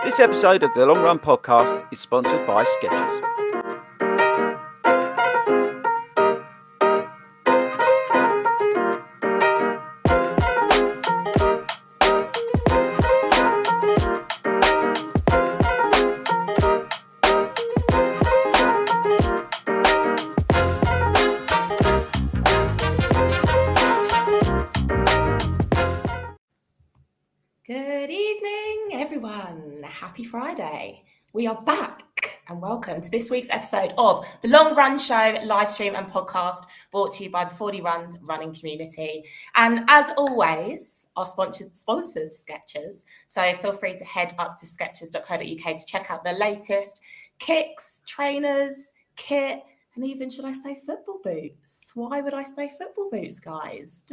This episode of the Long Run Podcast is sponsored by Skechers. Good evening, everyone. Happy Friday. We are back and welcome to this week's episode of the Long Run Show live stream and podcast brought to you by the FORDY Runs running community. And as always, our sponsors Skechers. So feel free to head up to skechers.co.uk to check out the latest kicks, trainers, kit, and even, should I say, football boots? Why would I say football boots, guys?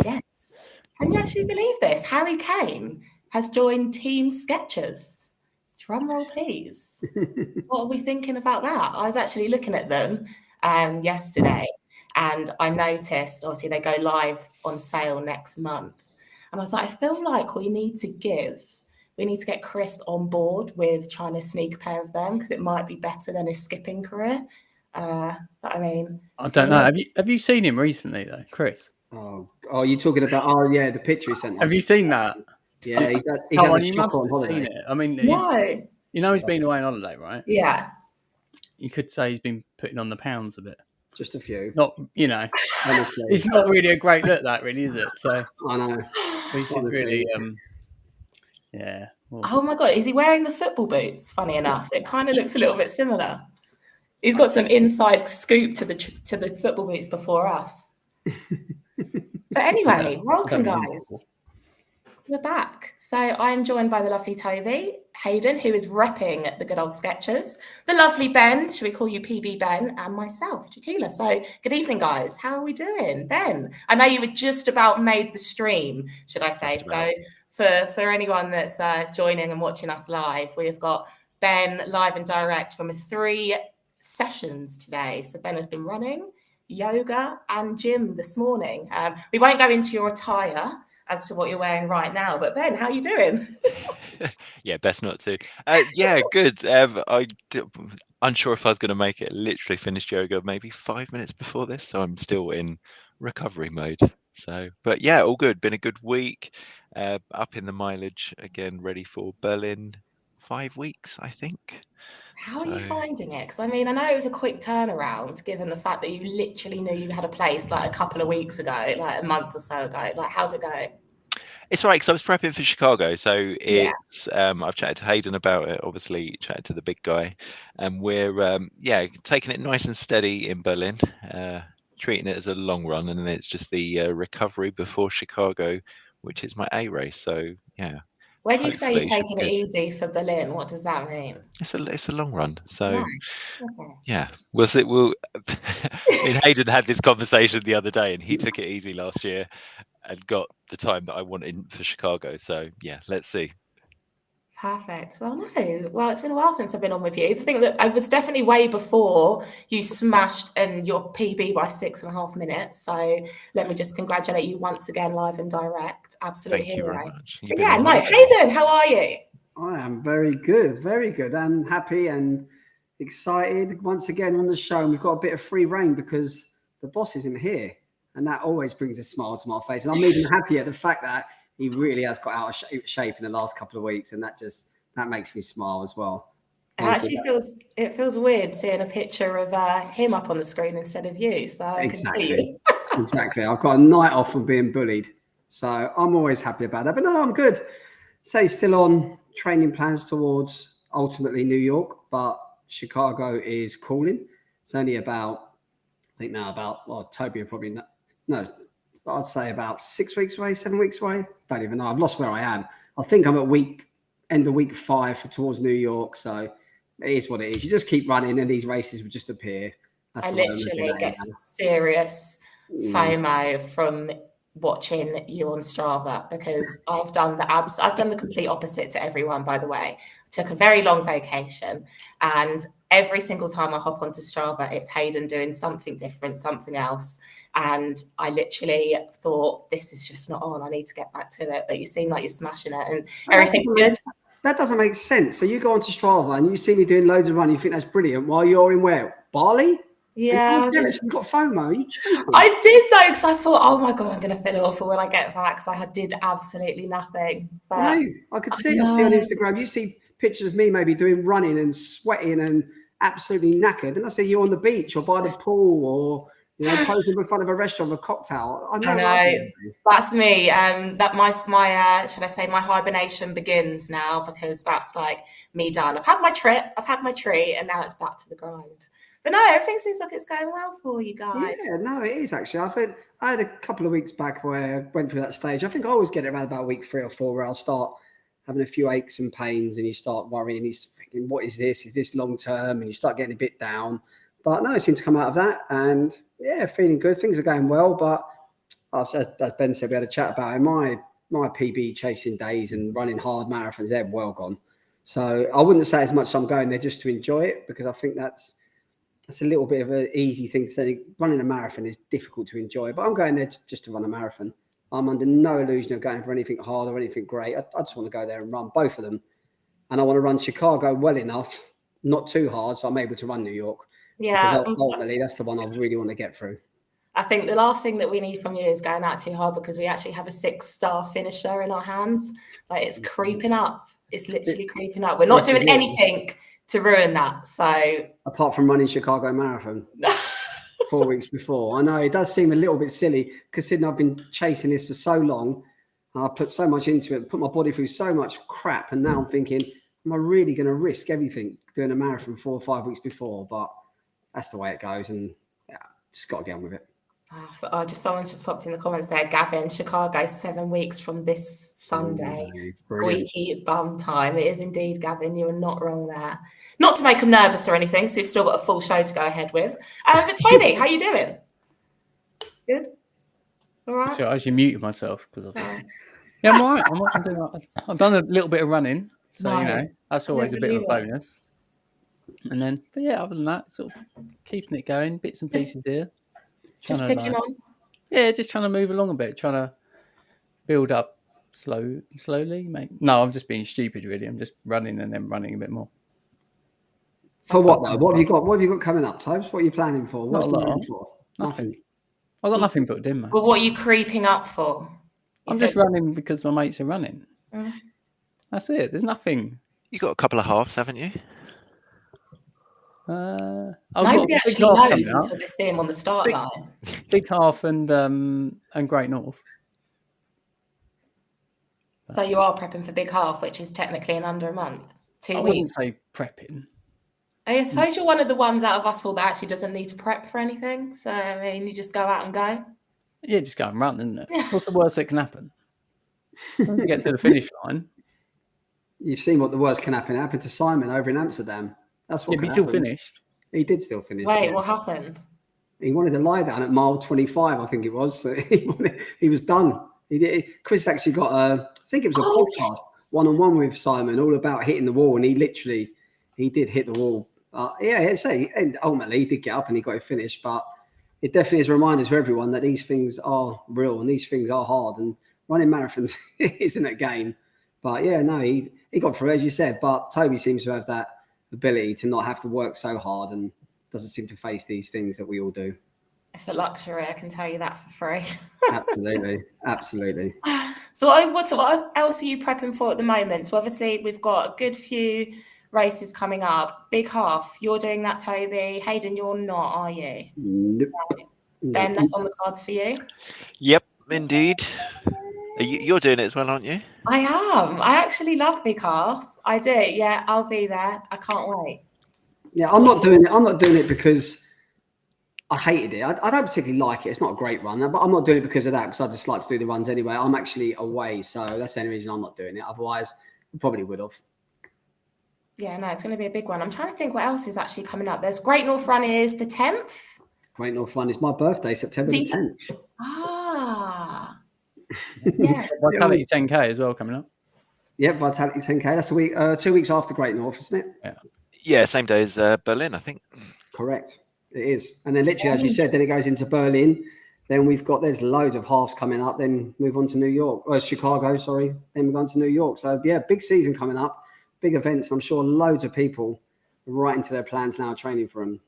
Yes. Can you actually believe this? Harry Kane has joined Team Skechers. Drum roll, please. What are we thinking about that? I was actually looking at them yesterday, and I noticed, obviously, they go live on sale next month. And I was like, I feel like we need to get Chris on board with trying to sneak a pair of them because it might be better than his skipping career. But I mean, I don't know. Have you seen him recently though, Chris? Oh, you're talking about? Oh, yeah, the picture he sent us. Have you seen that? Yeah, he's had You a must shocker on have holiday. seen it. I mean, no. he's been away on holiday, right? Yeah. You could say he's been putting on the pounds a bit. Just a few. Not, Honestly. it's not really a great look, that really, is it? So I know. we should really, yeah. Well, Oh my God, is he wearing the football boots? Funny enough, it kind of looks a little bit similar. He's got some inside scoop to the football boots before us. But anyway, welcome, guys. We're back. So I'm joined by the lovely Toby, Hayden, who is repping the good old Skechers, the lovely Ben, should we call you PB Ben, and myself, Jatila. So good evening, guys. How are we doing? Ben, I know you were just about made the stream, should I say. So for anyone that's joining and watching us live, we have got Ben live and direct from 3 sessions today. So Ben has been running, yoga and gym this morning. We won't go into your attire as to what you're wearing right now, but Ben, how are you doing? Yeah, best not to. Yeah, good. Unsure if I was going to make it. Literally finished yoga maybe 5 minutes before this, so I'm still in recovery mode. So, but yeah, all good. Been a good week. Up in the mileage again, ready for Berlin. 5 weeks, I think. How are you finding it? Because I mean, I know it was a quick turnaround, given the fact that you literally knew you had a place like a couple of weeks ago, like a month or so ago. Like, how's it going? It's right, because I was prepping for Chicago, so it's. I've chatted to Hayden about it. Obviously, chatted to the big guy, and we're taking it nice and steady in Berlin, treating it as a long run, and then it's just the recovery before Chicago, which is my A race. So yeah. When you say you're taking it easy for Berlin, what does that mean? It's a long run. So nice. Okay. Yeah, we'll see. Hayden had this conversation the other day, and he took it easy last year and got the time that I wanted for Chicago. So yeah, let's see. Perfect. Well, it's been a while since I've been on with you. The thing that I was definitely way before you smashed and your PB by 6.5 minutes. So let me just congratulate you once again, live and direct. Absolute Thank hero. You very much. But yeah, no, Hayden, how are you? I am very good, and happy and excited once again on the show. And we've got a bit of free reign because the boss isn't here, and that always brings a smile to my face. And I'm even happy at the fact that he really has got out of shape in the last couple of weeks, and that makes me smile as well. It actually feels weird seeing a picture of him up on the screen instead of you, so I can see you. Exactly. I've got a night off from being bullied, so I'm always happy about that. But no, I'm good. Say still on training plans towards ultimately New York, but Chicago is calling. It's only about Toby will probably no. I'd say about 6 weeks away, 7 weeks away. Don't even know. I've lost where I am. I think I'm at end of week 5 towards New York. So it is what it is. You just keep running and these races will just appear. I literally get serious FOMO from watching you on Strava because I've done the complete opposite to everyone, by the way. I took a very long vacation and every single time I hop onto Strava, it's Hayden doing something different, something else. And I literally thought, this is just not on. I need to get back to it. But you seem like you're smashing it and everything's good. That doesn't make sense. So you go onto Strava and you see me doing loads of running, you think that's brilliant, while you're in where? Bali? Yeah. You've got FOMO. Are you joking? I did though, because I thought, oh my God, I'm going to feel awful when I get back, because I did absolutely nothing. But I could see it. I see on Instagram, you see pictures of me maybe doing running and sweating and absolutely knackered. And I see you on the beach or by the pool or posing in front of a restaurant with a cocktail. I know. That's me. That my should I say my hibernation begins now, because that's like me done. I've had my trip, I've had my treat, and now it's back to the grind. But no, everything seems like it's going well for you guys. Yeah, no, it is actually. I had a couple of weeks back where I went through that stage. I think I always get it around about week 3 or 4 where I'll start having a few aches and pains and you start worrying. You're thinking, what is this? Is this long term? And you start getting a bit down. But no, I seem to come out of that and feeling good. Things are going well. But as Ben said, we had a chat about it. My PB chasing days and running hard marathons, they're well gone. So I wouldn't say as much I'm going there just to enjoy it, because I think that's a little bit of an easy thing to say. Running a marathon is difficult to enjoy, but I'm going there just to run a marathon. I'm under no illusion of going for anything hard or anything great. I just want to go there and run both of them. And I want to run Chicago well enough, not too hard, so I'm able to run New York. Yeah. Because ultimately, that's the one I really want to get through. I think the last thing that we need from you is going out too hard, because we actually have a 6-star finisher in our hands. Like, it's creeping up. It's literally creeping up. We're not doing anything to ruin that. So apart from running Chicago Marathon 4 weeks before, I know it does seem a little bit silly, considering I've been chasing this for so long and I put so much into it, put my body through so much crap, and now I'm thinking, am I really going to risk everything doing a marathon 4 or 5 weeks before? But that's the way it goes, and just got to get on with it. Someone's just popped in the comments there. Gavin, Chicago 7 weeks from this Sunday. Squeaky bum time. It is indeed, Gavin. You are not wrong there. Not to make them nervous or anything, so we've still got a full show to go ahead with. But Toby, how you doing? Good. All right. So I actually muted myself because I'm all right. I've done a little bit of running, so that's always a bit of a bonus. And then, but other than that, sort of keeping it going, bits and pieces here. Just ticking on. Yeah, just trying to move along a bit, trying to build up slowly, mate. No, I'm just being stupid, really. I'm just running and then running a bit more. For what though? What have you got? What have you got coming up, Tobes? What are you planning for? What's the plan for? Nothing. I've got nothing booked in, mate. Well, what are you creeping up for? I'm just running because my mates are running. That's it. There's nothing. You got a couple of halves, haven't you? Nobody actually knows until they see him on the start line. Big Half and Great North. So you are prepping for Big Half, which is technically in under a month. 2 weeks. I wouldn't say prepping. I suppose you're one of the ones out of us all that actually doesn't need to prep for anything. So, I mean, you just go out and go. Yeah, just go and run, isn't it? What's the worst that can happen? When you get to the finish line. You've seen what the worst can happen. It happened to Simon over in Amsterdam. That's what he still finished. He did still finish. Wait, what happened? He wanted to lie down at mile 25, I think it was. So he was done. He did. Chris actually got I think it was a podcast one-on-one with Simon, all about hitting the wall, and he did hit the wall. And ultimately he did get up and he got it finished. But it definitely is a reminder to everyone that these things are real and these things are hard. And running marathons isn't a game. But he got through, as you said. But Toby seems to have that ability to not have to work so hard and doesn't seem to face these things that we all do. It's a luxury, I can tell you that for free. Absolutely. So what else are you prepping for at the moment? So obviously we've got a good few races coming up. Big Half, you're doing that, Toby. Hayden, you're not, are you? Nope. Ben, that's on the cards for you? Yep, indeed. You're doing it as well, aren't you? I am. I actually love Big Half. I do. Yeah, I'll be there. I can't wait. Yeah, I'm not doing it. I'm not doing it because I hated it. I don't particularly like it. It's not a great run, but I'm not doing it because of that, because I just like to do the runs anyway. I'm actually away, so that's the only reason I'm not doing it. Otherwise, I probably would have. Yeah, no, it's going to be a big one. I'm trying to think what else is actually coming up. There's Great North Run is the 10th. Great North Run is my birthday, September the 10th. Ah. Yeah. Vitality 10K as well coming up. Yeah, Vitality 10K. That's the week, 2 weeks after Great North, isn't it? Yeah. Yeah, same day as Berlin, I think. Correct. It is. And then literally, as you said, then it goes into Berlin. Then there's loads of halves coming up. Then move on to New York, or Chicago, sorry. Then we go on to New York. So yeah, big season coming up, big events. I'm sure loads of people are right into their plans now, training for them.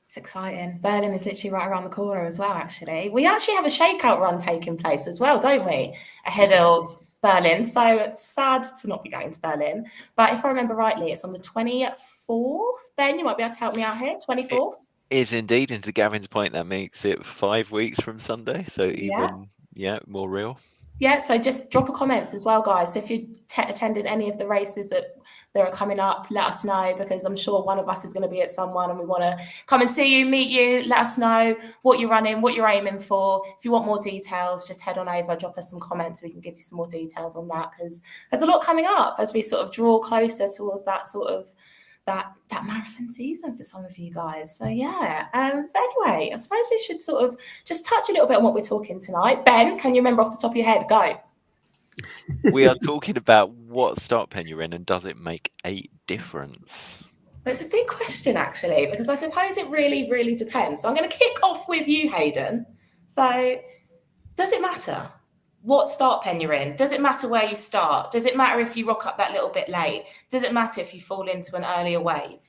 It's exciting. Berlin is literally right around the corner as well, actually. We actually have a shakeout run taking place as well, don't we? Ahead of Berlin. So it's sad to not be going to Berlin. But if I remember rightly, it's on the 24th. Ben, you might be able to help me out here. 24th? It is indeed. And to Gavin's point, that makes it 5 weeks from Sunday. So even, more real. Yeah, so just drop a comment as well, guys. So if you attended any of the races that are coming up, let us know, because I'm sure one of us is going to be at someone and we want to come and see you, meet you, let us know what you're running, what you're aiming for. If you want more details, just head on over, drop us some comments. We can give you some more details on that, because there's a lot coming up as we sort of draw closer towards that sort of that marathon season for some of you guys. So yeah, but anyway, I suppose we should sort of just touch a little bit on what we're talking tonight. Ben, can you remember off the top of your head? Go. We are talking about what start pen you're in and does it make a difference? Well, it's a big question, actually, because I suppose it really, really depends. So I'm going to kick off with you, Hayden. So does it matter what start pen you're in? Does it matter where you start? Does it matter if you rock up that little bit late? Does it matter if you fall into an earlier wave?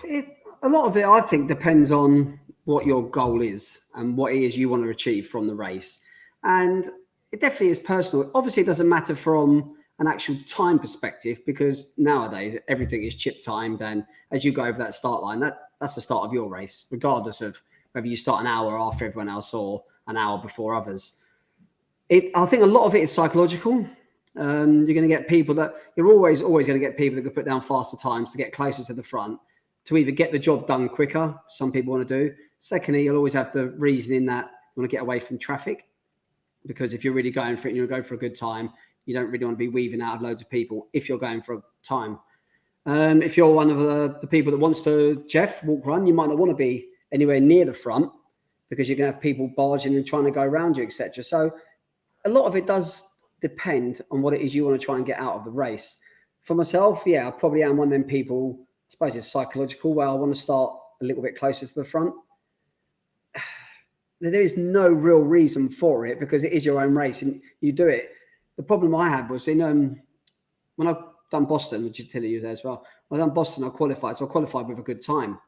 A lot of it, I think, depends on what your goal is and what it is you want to achieve from the race. And it definitely is personal. Obviously, it doesn't matter from an actual time perspective, because nowadays everything is chip timed. And as you go over that start line, that's the start of your race, regardless of whether you start an hour after everyone else or an hour before others. I think a lot of it is psychological. You're going to get people that you're always going to get people that can put down faster times to get closer to the front, to either get the job done quicker. Some people want to do. Secondly, you'll always have the reasoning that you want to get away from traffic, because if you're really going for it and you're going for a good time, you don't really want to be weaving out of loads of people if you're going for a time. If you're one of the people that wants to, walk run, you might not want to be anywhere near the front, because you're going to have people barging and trying to go around you, etc. So a lot of it does depend on what it is you want to try and get out of the race. For myself, I probably am one of them people, I suppose it's psychological, where I want to start a little bit closer to the front. There is no real reason for it, because it is your own race and you do it. The problem I had was when I've done Boston, which is Tilly was there as well. When I've done Boston, I qualified. So I qualified with a good time.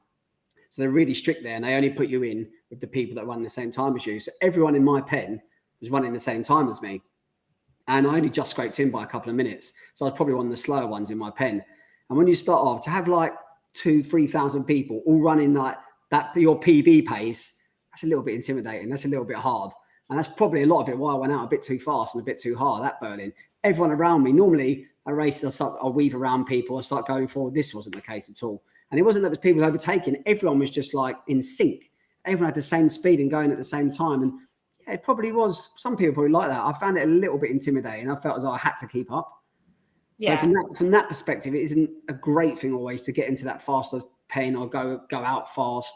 So they're really strict there, and they only put you in with the people that run the same time as you. So everyone in my pen was running the same time as me. And I only just scraped in by a couple of minutes. So I was probably one of the slower ones in my pen. And when you start off, to have like 2,000-3,000 people all running like that, your PB pace, that's a little bit intimidating. That's a little bit hard. And that's probably a lot of it why I went out a bit too fast and a bit too hard at Berlin. Everyone around me, normally at races, I'll weave around people, I start going forward. This wasn't the case at all. And it wasn't that people overtaking. Everyone was just like in sync. Everyone had the same speed and going at the same time. And yeah, it probably was. Some people probably like that. I found it a little bit intimidating. I felt as though I had to keep up. So from that perspective, it isn't a great thing always to get into that faster pen or go out fast.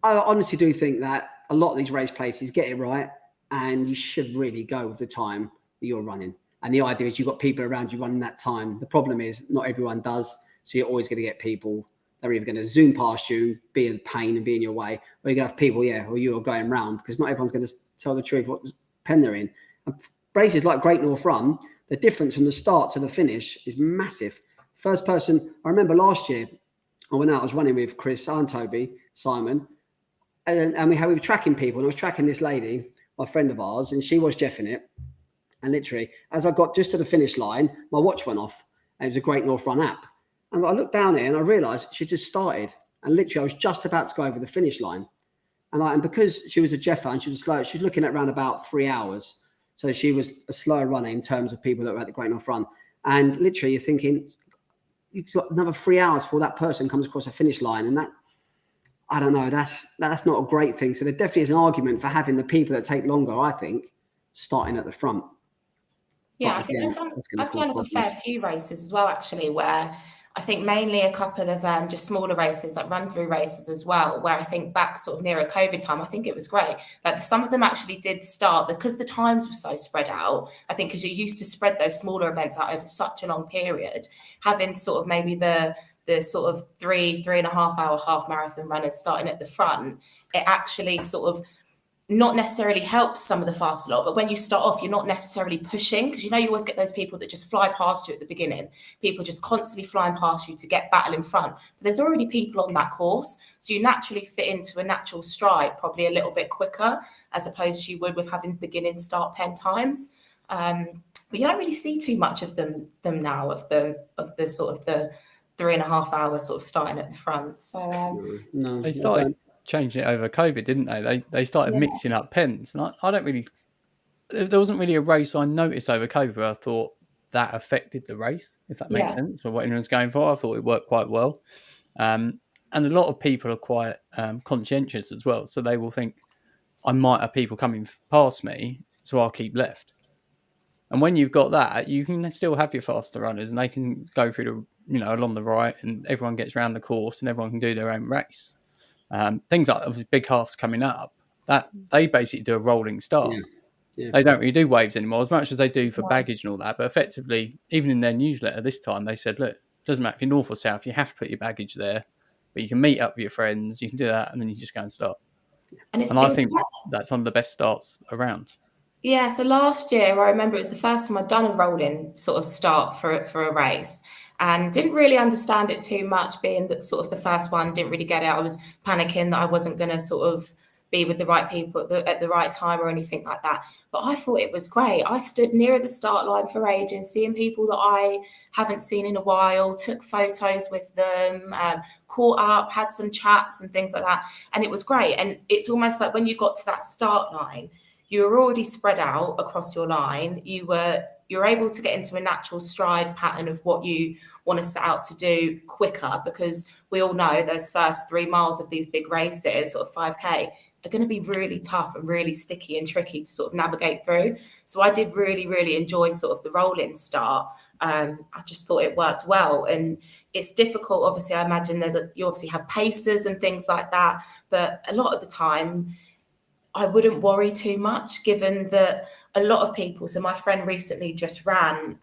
I honestly do think that a lot of these race places get it right, and you should really go with the time that you're running. And the idea is you've got people around you running that time. The problem is not everyone does. So you're always going to get people that are either going to zoom past you, be in pain and be in your way, or you're going to have people, or you are going round, because not everyone's going to tell the truth what pen they're in. And races like Great North Run, the difference from the start to the finish is massive. First person, I remember last year, I went out, I was running with Chris and Toby, Simon, and we were tracking people, and I was tracking this lady, a friend of ours, and she was jeffing it. And literally, as I got just to the finish line, my watch went off, and it was a Great North Run app. And I looked down there and I realised she just started. And literally, I was just about to go over the finish line. And because she was a jeffer and she was slow, she was looking at around about 3 hours. So she was a slower runner in terms of people that were at the Great North Run. And literally, you're thinking, you've got another 3 hours before that person comes across a finish line. And that, I don't know, that's not a great thing. So there definitely is an argument for having the people that take longer, I think, starting at the front. Yeah, I think I've done like a fair few races as well, actually, where I think mainly a couple of just smaller races, like run-through races as well, where I think back sort of nearer COVID time, I think it was great. Like some of them actually did start because the times were so spread out. I think because you're used to spread those smaller events out over such a long period, having sort of maybe the sort of 3.5 hour half marathon runners starting at the front, it actually sort of not necessarily helps some of the faster lot, but when you start off, you're not necessarily pushing, because you always get those people that just fly past you at the beginning, people just constantly flying past you to get battle in front, but there's already people on that course, so you naturally fit into a natural stride probably a little bit quicker as opposed to you would with having beginning start pen times. But you don't really see too much of them now, of the sort of the 3.5 hours sort of starting at the front. So No, They started changing it over COVID, didn't they? They started mixing up pens, and I don't really. There wasn't really a race I noticed over COVID where I thought that affected the race, if that makes sense, for what anyone's going for. I thought it worked quite well, and a lot of people are quite conscientious as well, so they will think I might have people coming past me, so I'll keep left. And when you've got that, you can still have your faster runners, and they can go through along the right, and everyone gets around the course, and everyone can do their own race. Things like obviously big halves coming up, that they basically do a rolling start. Yeah. They don't really do waves anymore as much as they do for baggage and all that. But effectively, even in their newsletter this time, they said, look, it doesn't matter if you're north or south, you have to put your baggage there, but you can meet up with your friends, you can do that, and then you just go and start. And I think that's one of the best starts around. Yeah, so last year I remember it was the first time I'd done a rolling sort of start for a race, and didn't really understand it too much, being that sort of the first one, didn't really get it. I was panicking that I wasn't going to sort of be with the right people at the right time or anything like that. But I thought it was great. I stood near the start line for ages, seeing people that I haven't seen in a while, took photos with them, caught up, had some chats and things like that. And it was great. And it's almost like when you got to that start line, you were already spread out across your line. You're able to get into a natural stride pattern of what you want to set out to do quicker, because we all know those first 3 miles of these big races, sort of 5K, are going to be really tough and really sticky and tricky to sort of navigate through. So I did really, really enjoy sort of the rolling start. I just thought it worked well. And it's difficult, obviously, I imagine you obviously have paces and things like that, but a lot of the time, I wouldn't worry too much, given that a lot of people, so my friend recently just ran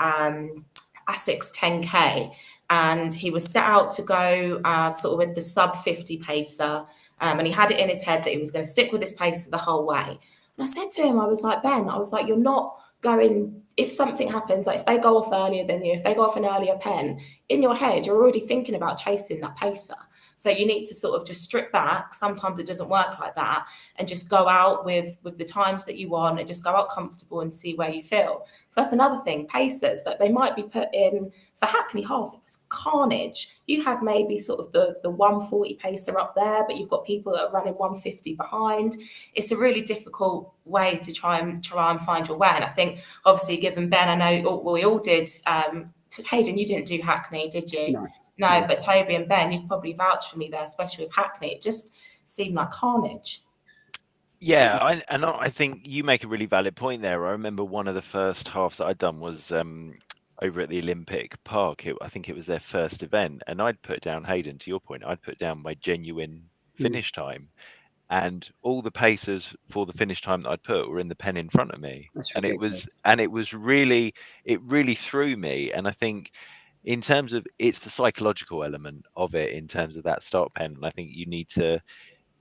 Essex 10K, and he was set out to go sort of with the sub 50 pacer, and he had it in his head that he was going to stick with this pacer the whole way. And I said to him, I was like, Ben, you're not going, if something happens, like if they go off earlier than you, if they go off an earlier pen, in your head, you're already thinking about chasing that pacer. So you need to sort of just strip back. Sometimes it doesn't work like that, and just go out with the times that you want, and just go out comfortable and see where you feel. So that's another thing, pacers, that they might be put in for Hackney Half. It was carnage. You had maybe sort of the 140 pacer up there, but you've got people that are running 150 behind. It's a really difficult way to try and find your way. And I think, obviously, given Ben, I know we all did. Hayden, you didn't do Hackney, did you? No, but Toby and Ben, you probably vouch for me there, especially with Hackney. It just seemed like carnage. Yeah, I think you make a really valid point there. I remember one of the first halves that I'd done was over at the Olympic Park. I think it was their first event, and I'd put down, Hayden, to your point, I'd put down my genuine finish time, and all the pacers for the finish time that I'd put were in the pen in front of me. And it was really threw me. And I think, in terms of, it's the psychological element of it, in terms of that start pen, and I think you need to,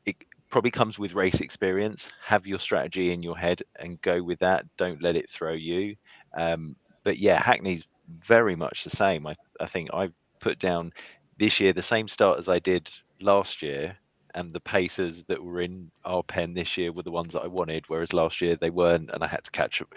it probably comes with race experience. Have your strategy in your head and go with that. Don't let it throw you. But yeah, Hackney's very much the same. I think I put down this year the same start as I did last year, and the pacers that were in our pen this year were the ones that I wanted, whereas last year they weren't, and I had to catch up.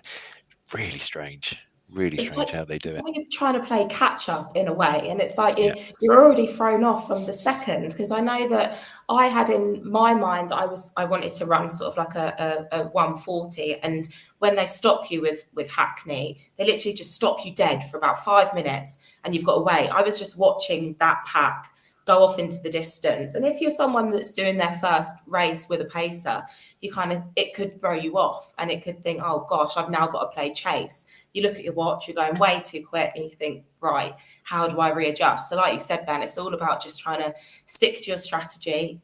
Really strange how they do it. It's like you're trying to play catch up in a way, and it's like you're already thrown off from the second. Because I know that I had in my mind that I wanted to run sort of like a 140, and when they stop you with Hackney, they literally just stop you dead for about 5 minutes, and you've got to wait. I was just watching that pack go off into the distance. And if you're someone that's doing their first race with a pacer, it could throw you off, and it could think, oh gosh, I've now got to play chase. You look at your watch, you're going way too quick, and you think, right, how do I readjust? So like you said, Ben, it's all about just trying to stick to your strategy.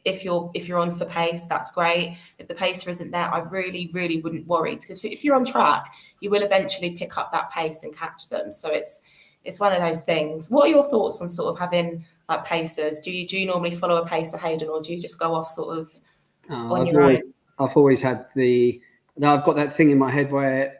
If you're on for pace, that's great. If the pacer isn't there, I really, really wouldn't worry, because if you're on track, you will eventually pick up that pace and catch them. So it's one of those things. What are your thoughts on sort of having like pacers? Do you normally follow a pacer, Hayden, or do you just go off sort of on your own? I've always had I've got that thing in my head where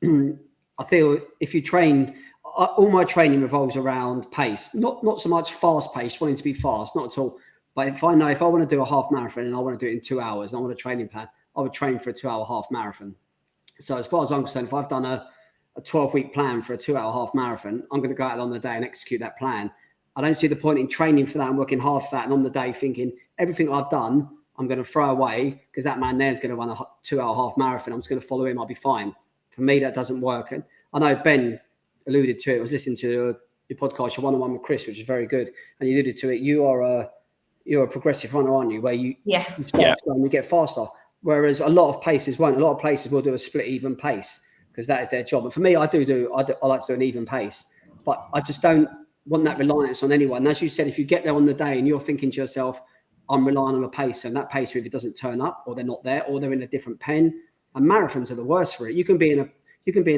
I feel if you train, all my training revolves around pace, not so much fast pace, wanting to be fast, not at all. But if I want to do a half marathon and I want to do it in 2 hours, and I want a training plan, I would train for a 2-hour half marathon. So as far as I'm concerned, if I've done a 12-week plan for a 2-hour half marathon, I'm going to go out on the day and execute that plan. I don't see the point in training for that and working hard for that, and on the day thinking everything I've done, I'm going to throw away because that man there is going to run a 2-hour half marathon. I'm just going to follow him. I'll be fine. For me, that doesn't work. And I know Ben alluded to it. I was listening to your podcast, your one-on-one with Chris, which is very good. And you alluded to it. You're a progressive runner, aren't you? Where you start slow and you get faster. Whereas a lot of places won't. A lot of places will do a split even pace because that is their job. And for me, I like to do an even pace, but I just don't want that reliance on anyone. And as you said, if you get there on the day and you're thinking to yourself, I'm relying on a pacer, and that pacer, if it doesn't turn up or they're not there or they're in a different pen, and marathons are the worst for it. You can be in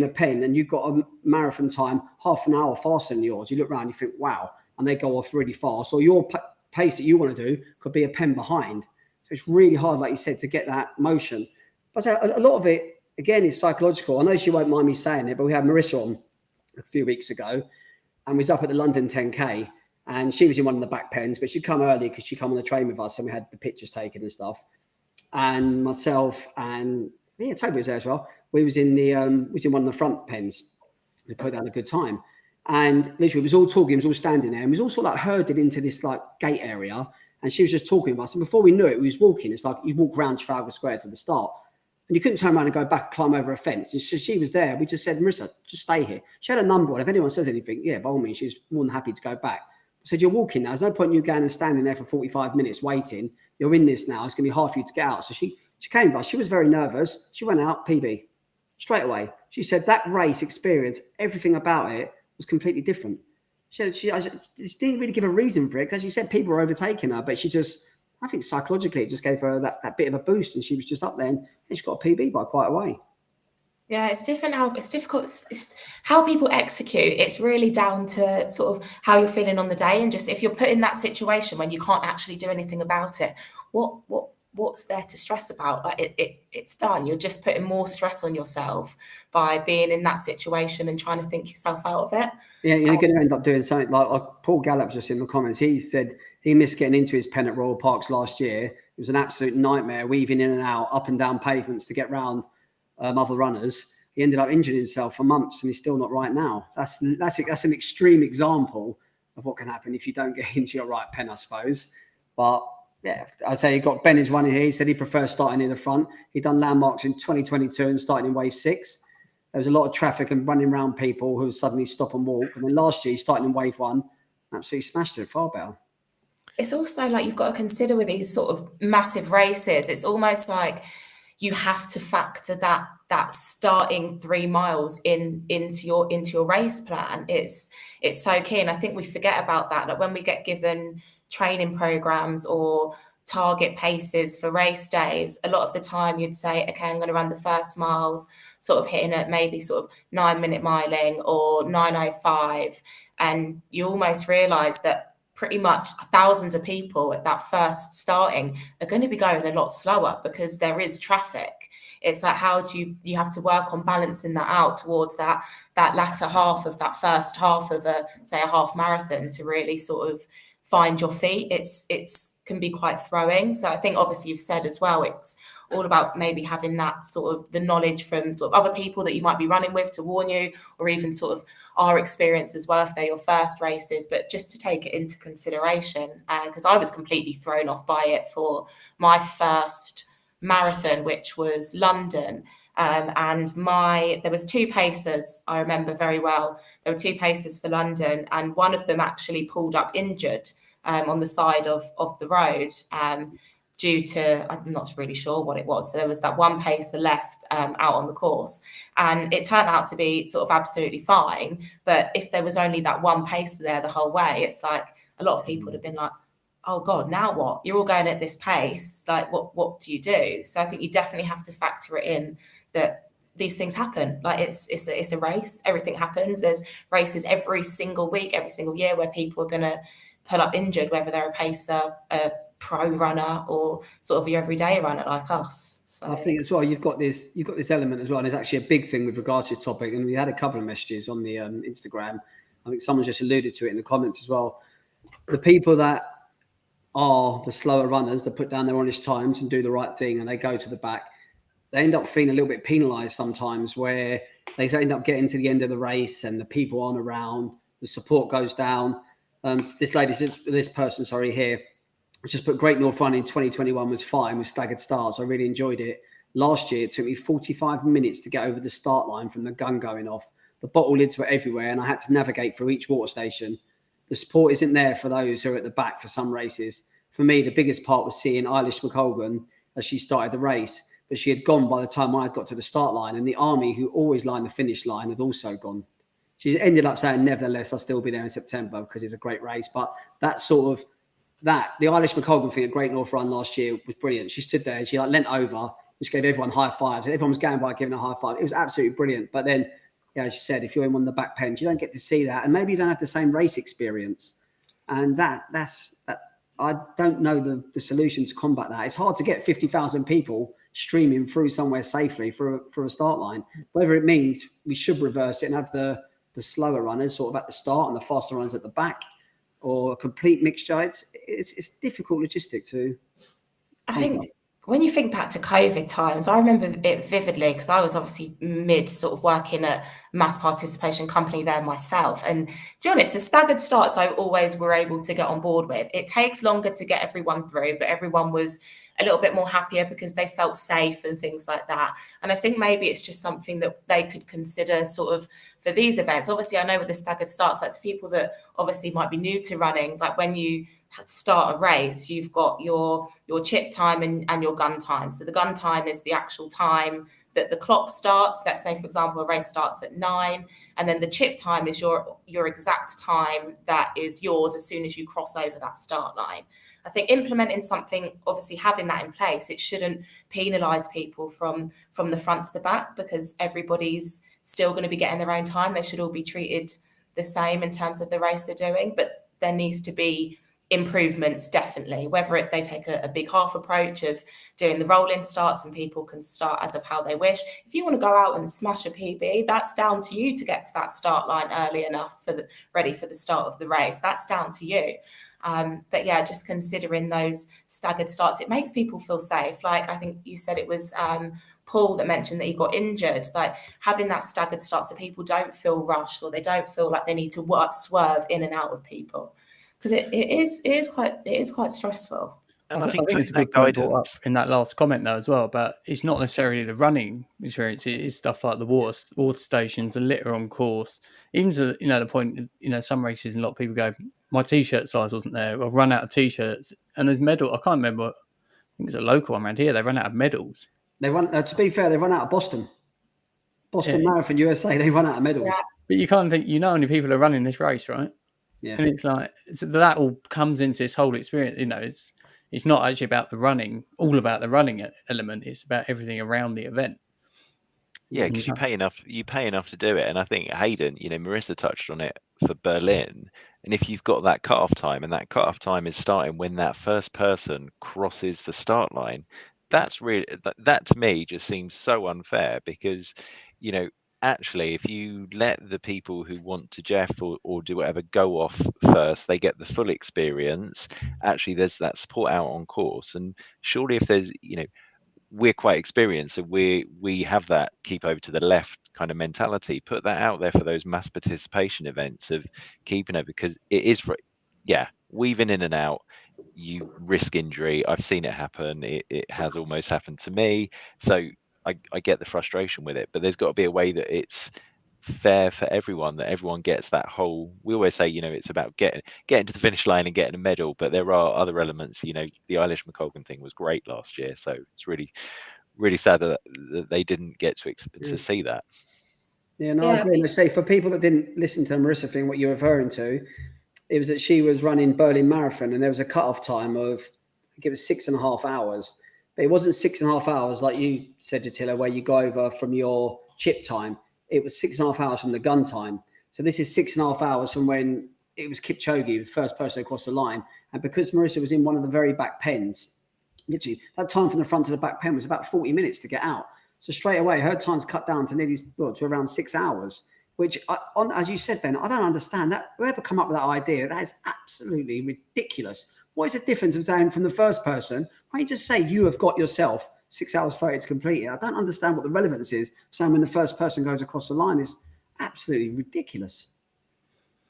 a pen and you've got a marathon time half an hour faster than yours. You look around, you think, wow, and they go off really fast. Or your pace that you want to do could be a pen behind. So it's really hard, like you said, to get that motion. But a lot of it, again, is psychological. I know she won't mind me saying it, but we had Marissa on a few weeks ago and we was up at the London 10K, and she was in one of the back pens, but she'd come early because she'd come on the train with us and we had the pictures taken and stuff. And myself and Toby was there as well. We was in one of the front pens. We put down a good time. And literally, we was all talking, we was all standing there, and we was all sort of like herded into this like gate area. And she was just talking to us. And before we knew it, we was walking. It's like you walk around Trafalgar Square to the start, and you couldn't turn around and go back, climb over a fence. And she was there. We just said, Marissa, just stay here. She had a number on. If anyone says anything, yeah, by all means, she's more than happy to go back. I said, you're walking now. There's no point in you going and standing there for 45 minutes waiting. You're in this now. It's going to be hard for you to get out. So she came to us. She was very nervous. She went out, PB, straight away. She said that race experience, everything about it was completely different. She didn't really give a reason for it, because she said people were overtaking her, but I think psychologically it just gave her that bit of a boost, and she was just up there and she got a PB by quite a way. Yeah, it's difficult. It's how people execute. It's really down to sort of how you're feeling on the day, and just if you're put in that situation when you can't actually do anything about it, what's there to stress about? Like it's done. You're just putting more stress on yourself by being in that situation and trying to think yourself out of it. Yeah, you're going to end up doing something like Paul Gallup just in the comments. He said he missed getting into his pen at Royal Parks last year. It was an absolute nightmare, weaving in and out, up and down pavements to get round other runners. He ended up injuring himself for months, and he's still not right now. That's an extreme example of what can happen if you don't get into your right pen, I suppose. But yeah, I'd say Ben is running here. He said he prefers starting in the front. He done landmarks in 2022 and starting in wave 6. There was a lot of traffic and running around people who would suddenly stop and walk. And then last year, he started in wave 1, absolutely smashed it, far better. It's also like you've got to consider with these sort of massive races, it's almost like you have to factor that starting 3 miles into your race plan. It's so key, and I think we forget about that. Like when we get given training programs or target paces for race days, a lot of the time you'd say, okay, I'm going to run the first miles sort of hitting at maybe sort of 9-minute miling or 9:05, and you almost realize that pretty much thousands of people at that first starting are going to be going a lot slower because there is traffic. It's like, how do you have to work on balancing that out towards that latter half of that first half of a half marathon to really sort of find your feet. It's can be quite throwing. So I think obviously you've said as well, it's all about maybe having that sort of the knowledge from sort of other people that you might be running with to warn you, or even sort of our experience as well if they're your first races, but just to take it into consideration. And because I was completely thrown off by it for my first marathon, which was London. And there was 2 pacers, I remember very well. There were 2 pacers for London, and one of them actually pulled up injured on the side of the road. Due to, I'm not really sure what it was. So there was that one pacer left out on the course, and it turned out to be sort of absolutely fine. But if there was only that one pacer there the whole way, it's like a lot of people would have been like, oh God, now what? You're all going at this pace. Like, what do you do? So I think you definitely have to factor it in that these things happen. Like it's a race. Everything happens. There's races every single week, every single year where people are going to pull up injured, whether they're a pacer, a pro runner, or sort of your everyday runner like us. So I think as well, you've got this element as well, and it's actually a big thing with regards to this topic. And we had a couple of messages on the Instagram. I think someone just alluded to it in the comments as well. The people that are the slower runners that put down their honest times and do the right thing, and they go to the back, they end up feeling a little bit penalised sometimes, where they end up getting to the end of the race and the people aren't around, the support goes down. This person here, just put Great North Run in 2021 was fine with staggered starts. I really enjoyed it. Last year, it took me 45 minutes to get over the start line from the gun going off. The bottle lids were everywhere, and I had to navigate through each water station. The support isn't there for those who are at the back for some races. For me, the biggest part was seeing Eilish McColgan as she started the race, but she had gone by the time I had got to the start line, and the army who always lined the finish line had also gone. She ended up saying, nevertheless, I'll still be there in September because it's a great race. But that sort of, the Eilish McColgan thing at Great North Run last year was brilliant. She stood there and she leant over, just gave everyone high fives. Everyone was going by giving a high five. It was absolutely brilliant. But then, as you said, if you're in one of the back pens, you don't get to see that. And maybe you don't have the same race experience. And that's I don't know the solution to combat that. It's hard to get 50,000 people streaming through somewhere safely for a start line. Whether it means we should reverse it and have the slower runners sort of at the start and the faster runners at the back, or a complete mixture. It's difficult logistic to. I think when you think back to COVID times, I remember it vividly because I was obviously mid sort of working at mass participation company there myself. And to be honest, the staggered starts I always were able to get on board with. It takes longer to get everyone through, but everyone was a little bit more happier because they felt safe and things like that. And I think maybe it's just something that they could consider sort of for these events. Obviously, I know with the staggered starts, that's people that obviously might be new to running. Like when you start a race, you've got your chip time and your gun time. So the gun time is the actual time that the clock starts. Let's say, for example, a race starts at 9, and then the chip time is your exact time that is yours as soon as you cross over that start line. I think implementing something, obviously having that in place, it shouldn't penalise people from the front to the back, because everybody's still going to be getting their own time. They should all be treated the same in terms of the race they're doing, but there needs to be improvements, definitely, whether they take a big half approach of doing the roll-in starts and people can start as of how they wish. If you want to go out and smash a PB, that's down to you to get to that start line early enough ready for the start of the race. That's down to you. But yeah, just considering those staggered starts, it makes people feel safe. Like I think you said it was Paul that mentioned that he got injured. Like having that staggered start so people don't feel rushed or they don't feel like they need to swerve in and out of people. Because it is quite stressful. And I think it's a good point brought up in that last comment though as well. But it's not necessarily the running experience; it is stuff like the water stations, the litter on course. Even to the point, some races and a lot of people go, my t-shirt size wasn't there. I've run out of t-shirts, and there's medal. I can't remember. I think it's a local one around here. They run out of medals. They run. To be fair, they run out of Boston Marathon USA. They run out of medals. Yeah. But you can't think. How many people are running this race, right? Yeah. And it's like that all comes into this whole experience. It's not actually about the running, all about the running element. It's about everything around the event. Yeah, because you pay enough to do it. And I think Hayden, Marissa touched on it for Berlin. And if you've got that cut-off time, and that cut-off time is starting when that first person crosses the start line, that's really, that to me just seems so unfair, because, actually, if you let the people who want to Jeff or do whatever go off first, they get the full experience. Actually, there's that support out on course. And surely if there's, we're quite experienced, so we have that keep over to the left kind of mentality. Put that out there for those mass participation events of keeping it, because it is weaving in and out. You risk injury. I've seen it happen. It has almost happened to me. So I get the frustration with it, but there's got to be a way that it's fair for everyone, that everyone gets that whole. We always say, it's about getting to the finish line and getting a medal, but there are other elements. The Eilish McColgan thing was great last year, so it's really, really sad that they didn't get to see that. Yeah, no, I agree. And I say, for people that didn't listen to the Marissa thing, what you're referring to, it was that she was running Berlin Marathon, and there was a cut-off time of, I think it was 6.5 hours. But it wasn't 6.5 hours like you said, Attila, where you go over from your chip time. It was 6.5 hours from the gun time. So this is 6.5 hours from when it was Kipchoge, he was the first person across the line. And because Marissa was in one of the very back pens, literally, that time from the front to the back pen was about 40 minutes to get out. So straight away, her time's cut down to nearly to around 6 hours, which, as you said, Ben, I don't understand that. Whoever come up with that idea, that is absolutely ridiculous. What is the difference of saying from the first person? Why don't you just say you have got yourself 6 hours 30 to complete it? I don't understand what the relevance is. Saying when the first person goes across the line is absolutely ridiculous.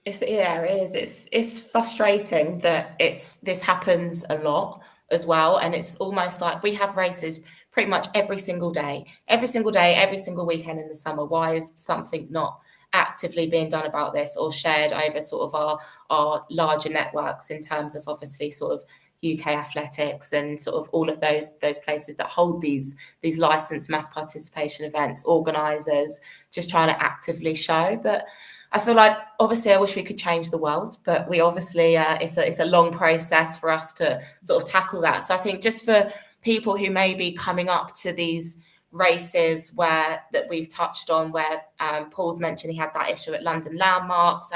It is. It's frustrating that this happens a lot as well, and it's almost like we have races pretty much every single day, every single weekend in the summer. Why is something not actively being done about this or shared over sort of our larger networks in terms of obviously sort of UK athletics and sort of all of those places that hold these licensed mass participation events, organisers just trying to actively show. But I feel like obviously I wish we could change the world, but we obviously it's a long process for us to sort of tackle that. So I think just for people who may be coming up to these races that we've touched on, where Paul's mentioned he had that issue at London Landmarks,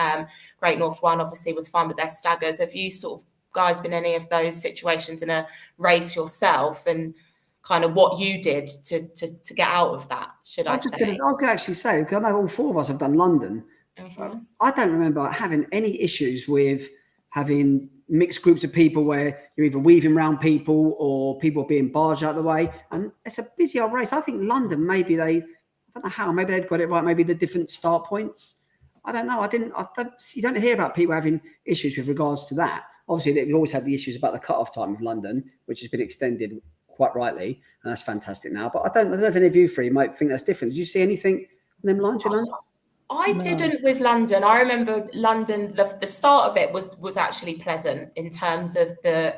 Great North Run obviously was fine with their staggers. Have you sort of guys been in any of those situations in a race yourself, and kind of what you did to get out of that, I could actually say, because I know all four of us have done London. Mm-hmm. I don't remember having any issues with having mixed groups of people where you're either weaving around people or people being barged out of the way. And it's a busy old race. I think London, I don't know how, maybe they've got it right. Maybe the different start points. I don't know. You don't hear about people having issues with regards to that. Obviously, they've always had the issues about the cut-off time of London, which has been extended quite rightly. And that's fantastic now. But I don't know if any of you three might think that's different. Did you see anything on them lines with London? I didn't with London. I remember London, the start of it was actually pleasant in terms of the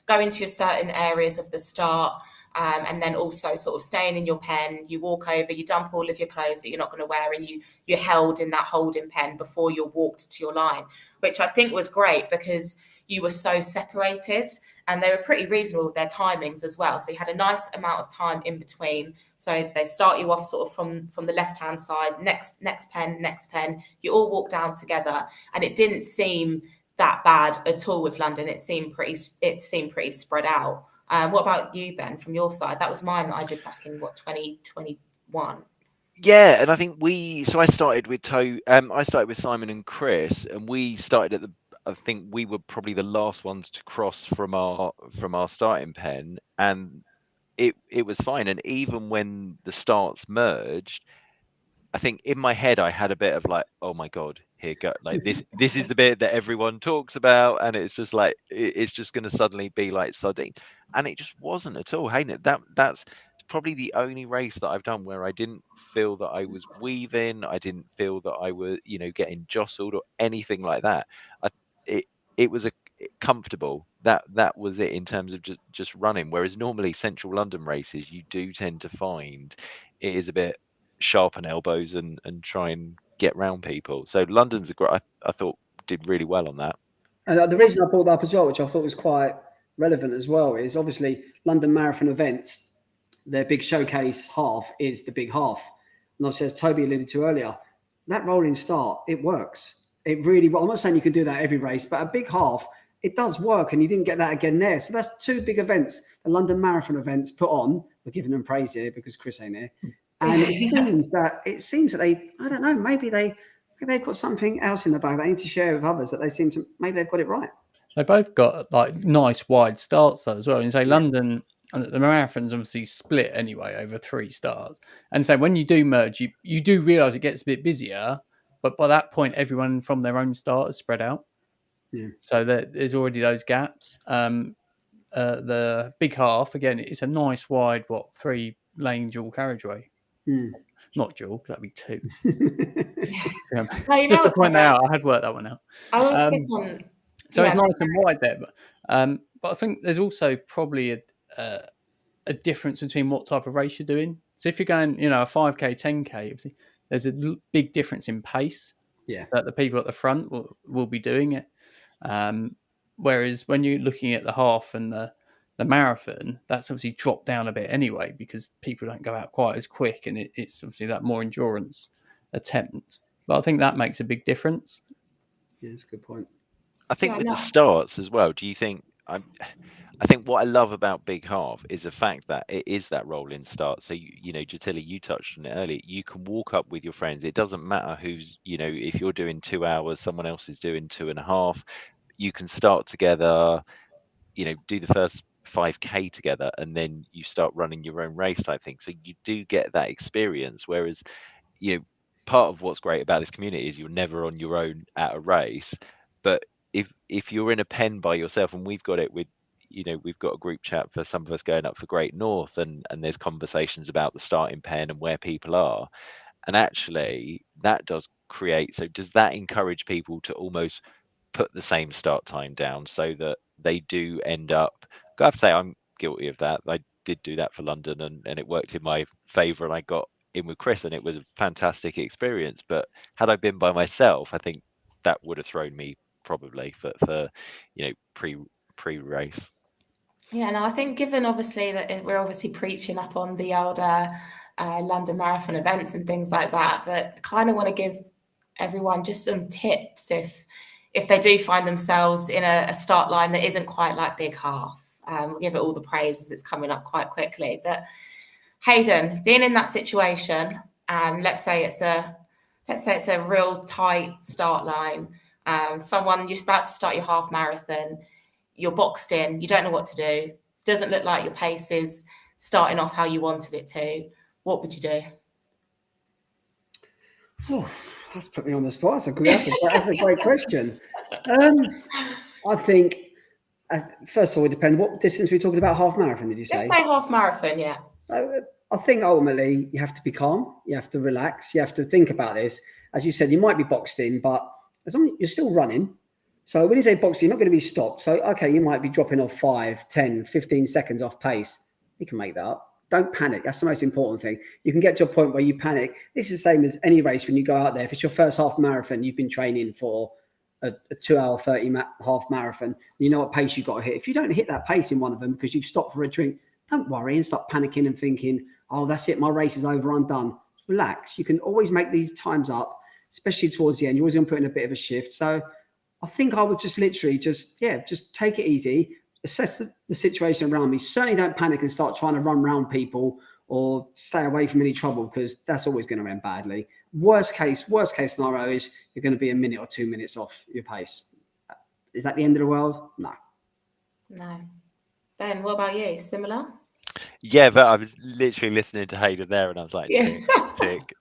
going to certain areas of the start, and then also sort of staying in your pen. You walk over, you dump all of your clothes that you're not going to wear, and you're held in that holding pen before you're walked to your line, which I think was great because you were so separated, and they were pretty reasonable with their timings as well. So you had a nice amount of time in between. So they start you off sort of from the left-hand side, next pen. You all walk down together, and it didn't seem that bad at all with London. It seemed pretty spread out. What about you, Ben, from your side? That was mine that I did back in 2021. Yeah, and I think I started with Simon and Chris, and we started I think we were probably the last ones to cross from our starting pen, and it was fine. And even when the starts merged, I think in my head I had a bit of like, oh my god, here go, like this is the bit that everyone talks about, and it's just like it's just going to suddenly be like sardine, and it just wasn't at all. Hey, that's probably the only race that I've done where I didn't feel that I was weaving, I didn't feel that I was getting jostled or anything like that. It was comfortable. That was it in terms of just running. Whereas normally Central London races, you do tend to find it is a bit sharpen elbows and try and get round people. So London's I thought did really well on that. And the reason I brought that up as well, which I thought was quite relevant as well, is obviously London Marathon events, their big showcase half is the big half. And obviously, as Toby alluded to earlier, that rolling start, it works. It really, well, I'm not saying you can do that every race, but a big half, it does work, and you didn't get that again there. So that's two big events, the London Marathon events put on. We're giving them praise here because Chris ain't here. And it seems that they, I don't know, maybe they've got something else in the bag they need to share with others that they seem to, maybe they've got it right. They both got like nice wide starts though as well. And say London, the marathon's obviously split anyway over 3 starts. And so when you do merge, you do realise it gets a bit busier, but by that point, everyone from their own start is spread out. Yeah. So there's already those gaps. The big half, again, it's a nice wide, 3-lane dual carriageway. Not dual, that'd be 2. No, you know Just to what's point funny? that out, I had worked that one out. I will stick on. So yeah, it's nice and wide there, but I think there's also probably a difference between what type of race you're doing. So if you're going, a 5K, 10K, obviously, there's a big difference in pace. Yeah. That the people at the front will be doing it. Whereas when you're looking at the half and the marathon, that's obviously dropped down a bit anyway because people don't go out quite as quick, and it's obviously that more endurance attempt. But I think that makes a big difference. Yeah, that's a good point. I think Yeah, with no. the starts as well, do you think I think what I love about Big Half is the fact that it is that rolling start. So Jatili, you touched on it earlier. You can walk up with your friends. It doesn't matter who's, if you're doing 2 hours, someone else is doing 2.5. You can start together, do the first 5K together, and then you start running your own race type thing. So you do get that experience. Whereas, part of what's great about this community is you're never on your own at a race. But if you're in a pen by yourself, and we've got it with, we've got a group chat for some of us going up for Great North, and there's conversations about the starting pen and where people are. And actually that does create, so does that encourage people to almost put the same start time down so that they do end up, I have to say I'm guilty of that. I did do that for London, and it worked in my favor, and I got in with Chris, and it was a fantastic experience. But had I been by myself, I think that would have thrown me probably for pre-race. Yeah, no, I think given obviously that we're obviously preaching up on the older London Marathon events and things like that, but kind of want to give everyone just some tips if they do find themselves in a start line that isn't quite like Big Half. We'll give it all the praise as it's coming up quite quickly. But Hayden, being in that situation, and let's say it's a real tight start line, someone you're about to start your half marathon. You're boxed in, you don't know what to do, doesn't look like your pace is starting off how you wanted it to. What would you do? Oh, that's put me on the spot. That's a great question. I think, first of all, it depends. What distance we're talking about? Half marathon, did you say? Let's say half marathon, yeah. So I think ultimately you have to be calm. You have to relax. You have to think about this. As you said, you might be boxed in, but as long as you're still running. So when you say boxed, you're not going to be stopped. So, okay, you might be dropping off 5, 10, 15 seconds off pace. You can make that up. Don't panic. That's the most important thing. You can get to a point where you panic. This is the same as any race when you go out there. If it's your first half marathon, you've been training for a 2 hour 30 half marathon. You know what pace you've got to hit. If you don't hit that pace in one of them because you've stopped for a drink, don't worry and stop panicking and thinking, oh, that's it. My race is over. I'm done. Relax. You can always make these times up, especially towards the end. You're always going to put in a bit of a shift. So I think I would just literally just take it easy, assess the situation around me. Certainly don't panic and start trying to run around people or stay away from any trouble because that's always going to end badly. Worst case scenario is you're going to be a minute or 2 minutes off your pace. Is that the end of the world? No. No. Ben, what about you? Similar? Yeah, but I was literally listening to Hayden there, and I was like, Yeah. tick.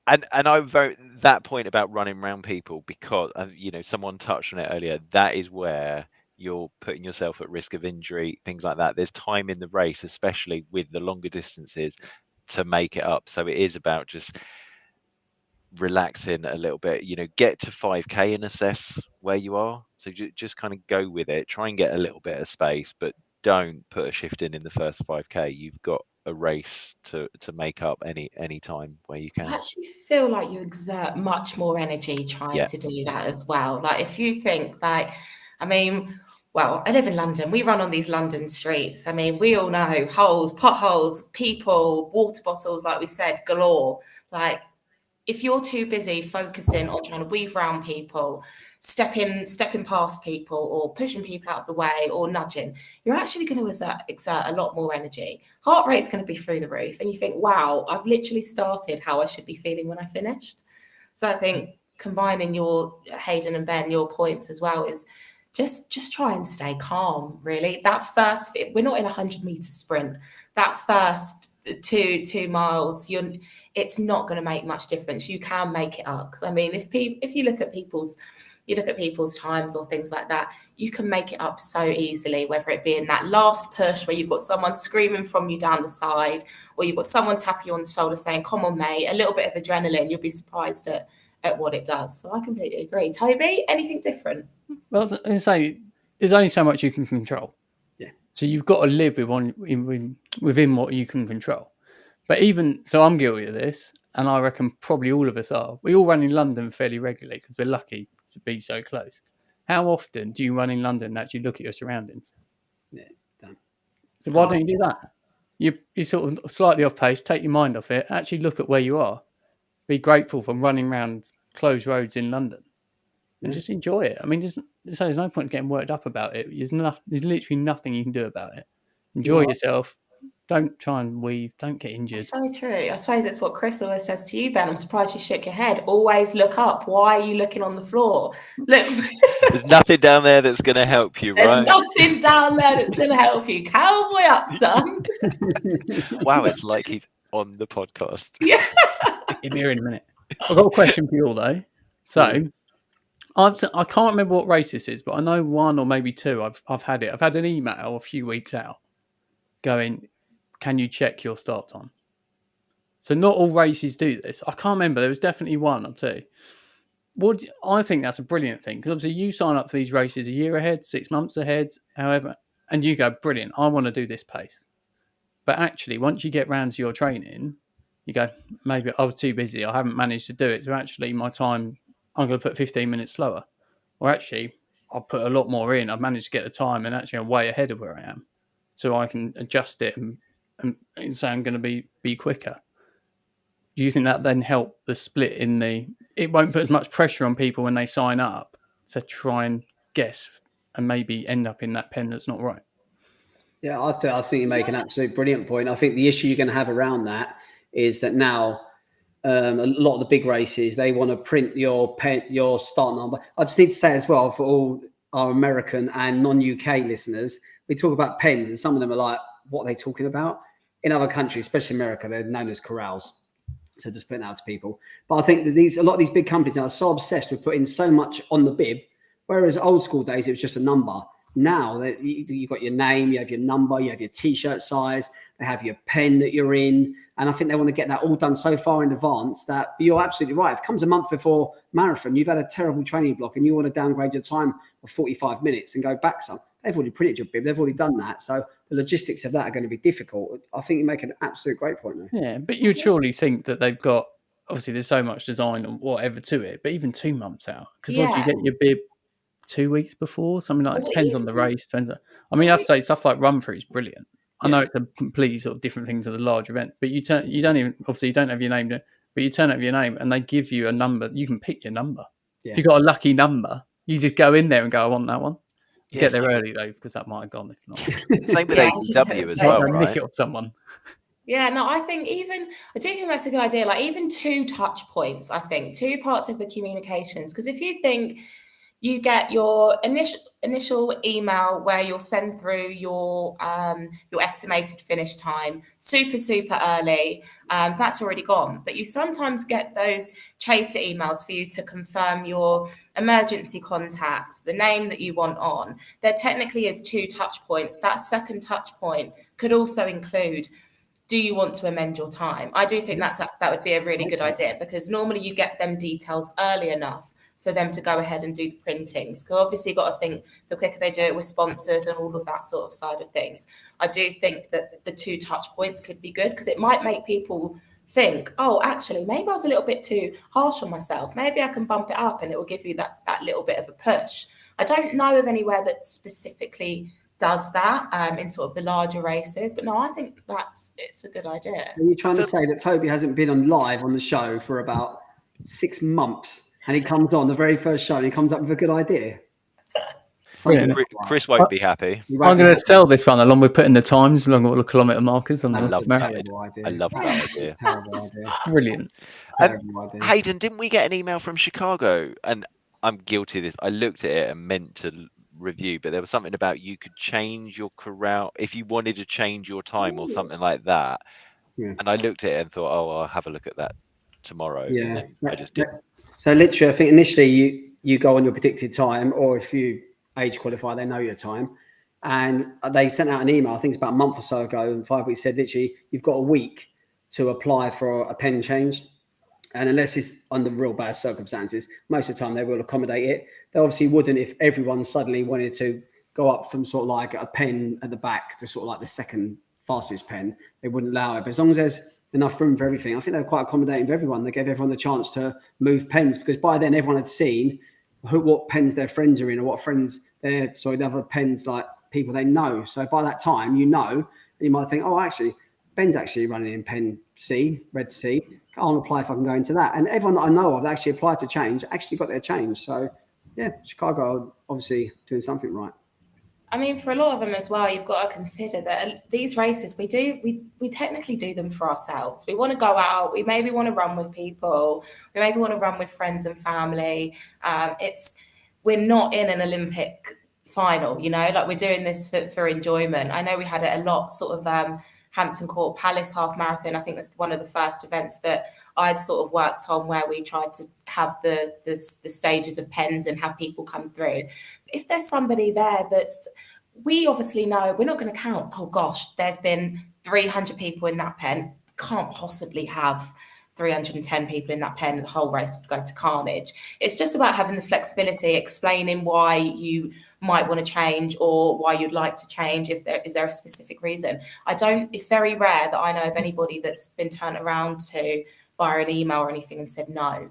And I vote that point about running around people because someone touched on it earlier. That is where you're putting yourself at risk of injury, things like that. There's time in the race, especially with the longer distances, to make it up. So it is about just relaxing a little bit, get to 5K and assess where you are. So just kind of go with it, try and get a little bit of space, but don't put a shift in the first 5K. You've got a race to make up any time where you can. I actually feel like you exert much more energy trying to do that as well. Like if you think well, I live in London. We run on these London streets. I mean, we all know holes, potholes, people, water bottles, like we said, galore. Like if you're too busy focusing on trying to weave around people, stepping past people or pushing people out of the way or nudging, you're actually going to exert a lot more energy. Heart rate's going to be through the roof. And you think, wow, I've literally started how I should be feeling when I finished. So I think combining your, Hayden and Ben, your points as well is just try and stay calm, really. That first, we're not in a 100-meter sprint. That first 2 miles, it's not going to make much difference. You can make it up. Because I mean, if you look at people's you look at people's times or things like that, you can make it up so easily, whether it be in that last push where you've got someone screaming from you down the side, or you've got someone tapping you on the shoulder saying, come on, mate, a little bit of adrenaline, you'll be surprised at what it does. So I completely agree. Toby, anything different? Well, I was going to say, there's only so much you can control. Yeah. So you've got to live within what you can control. But even so, I'm guilty of this, and I reckon probably all of us are. We all run in London fairly regularly because we're lucky to be so close. How often do you run in London and actually look at your surroundings? Yeah, don't. So why don't you do that? You sort of slightly off pace, take your mind off it, actually look at where you are. Be grateful for running around closed roads in London and just enjoy it. I mean, there's no point getting worked up about it. There's literally nothing you can do about it. Enjoy yourself. Don't try and weave. Don't get injured. So true. I suppose it's what Chris always says to you, Ben. I'm surprised you shook your head. Always look up. Why are you looking on the floor? Look. There's nothing down there that's going to help you, right? There's nothing down there that's going to help you. Cowboy up, son. Wow, it's like he's on the podcast. Yeah. Give me here in a minute. I've got a question for you all, though. So, I can't remember what race this is, but I know one or maybe two. I've had it. I've had an email a few weeks out going, can you check your start time? So not all races do this. I can't remember. There was definitely one or two. I think that's a brilliant thing because obviously you sign up for these races a year ahead, 6 months ahead, however, and you go, brilliant, I want to do this pace. But actually, once you get round to your training, you go, maybe I was too busy. I haven't managed to do it. So actually, my time, I'm going to put 15 minutes slower. Or actually, I'll put a lot more in. I've managed to get the time and actually I'm way ahead of where I am. So I can adjust it and say I'm going to be quicker. Do you think that then help the split in it won't put as much pressure on people when they sign up to try and guess and maybe end up in that pen that's not right? Yeah, I think you make an absolute brilliant point. I think the issue you're going to have around that is that now a lot of the big races, they want to print your start number. I just need to say as well, for all our American and non-UK listeners, we talk about pens and some of them are like, what are they talking about? In other countries, especially America, they're known as corrals. So just putting out to people. But I think that a lot of these big companies now are so obsessed with putting so much on the bib, whereas old school days, it was just a number. Now you've got your name, you have your number, you have your t-shirt size, they have your pen that you're in. And I think they want to get that all done so far in advance that you're absolutely right. If it comes a month before marathon, you've had a terrible training block and you want to downgrade your time of 45 minutes and go back some. They've already printed your bib. They've already done that. So the logistics of that are going to be difficult. I think you make an absolute great point there. Yeah, but you'd surely think that they've got, obviously there's so much design and whatever to it, but even 2 months out. Because once you get your bib 2 weeks before, something like it depends on the race. I mean, I have to say stuff like run through is brilliant. I know it's a completely sort of different thing to the large event, but you don't have your name, but you turn up your name and they give you a number. You can pick your number. Yeah. If you've got a lucky number, you just go in there and go, I want that one. Get there early though, because that might have gone if not. Same with ADW as well, right? Nick it off someone. Yeah, no, I do think that's a good idea. Like even 2 touch points, I think 2 parts of the communications. Because if you think you get your initial email where you'll send through your estimated finish time super early, that's already gone. But you sometimes get those chaser emails for you to confirm your emergency contacts, the name that you want on. There technically is 2 touch points. That second touch point could also include, do you want to amend your time? I do think that would be a really good idea, because normally you get them details early enough for them to go ahead and do the printings. Because obviously you've got to think the quicker they do it with sponsors and all of that sort of side of things. I do think that the 2 touch points could be good, because it might make people think, oh, actually, maybe I was a little bit too harsh on myself. Maybe I can bump it up and it will give you that little bit of a push. I don't know of anywhere that specifically does that in sort of the larger races, but no, I think it's a good idea. Are you trying to say that Toby hasn't been live on the show for about 6 months? And he comes on the very first show and he comes up with a good idea. Chris won't be happy. I'm going to sell this one along with putting the times along with all the kilometre markers on the map. I love that idea. Terrible idea. Brilliant. Hayden, didn't we get an email from Chicago? And I'm guilty of this. I looked at it and meant to review, but there was something about you could change your corral if you wanted to change your time or something like that. Yeah. And I looked at it and thought, I'll have a look at that tomorrow. Yeah, and then I just didn't. So literally, I think initially you go on your predicted time, or if you age qualify, they know your time. And they sent out an email, I think it's about a month or so ago, and 5 weeks said literally, you've got a week to apply for a pen change. And unless it's under real bad circumstances, most of the time they will accommodate it. They obviously wouldn't if everyone suddenly wanted to go up from sort of like a pen at the back to sort of like the second fastest pen. They wouldn't allow it. But as long as there's enough room for everything, I think they're quite accommodating for everyone. They gave everyone the chance to move pens, because by then everyone had seen what pens their friends are in, or what friends the other pens, like people they know. So by that time, and you might think, oh, actually, Ben's actually running in pen C, red C. I'll apply if I can go into that. And everyone that I know of that actually applied to change actually got their change. So yeah, Chicago are obviously doing something right. I mean, for a lot of them as well, you've got to consider that these races, we technically do them for ourselves. We want to go out, we maybe want to run with people, we maybe want to run with friends and family. We're not in an Olympic final, like we're doing this for enjoyment. I know we had it a lot, sort of Hampton Court Palace half marathon. I think that's one of the first events that I'd sort of worked on, where we tried to have the stages of pens and have people come through. If there's somebody there we obviously know we're not going to count, oh gosh, there's been 300 people in that pen, can't possibly have 310 people in that pen, the whole race would go to carnage. It's just about having the flexibility, explaining why you might want to change or why you'd like to change, if there is a specific reason. It's very rare that I know of anybody that's been turned around to via an email or anything and said no.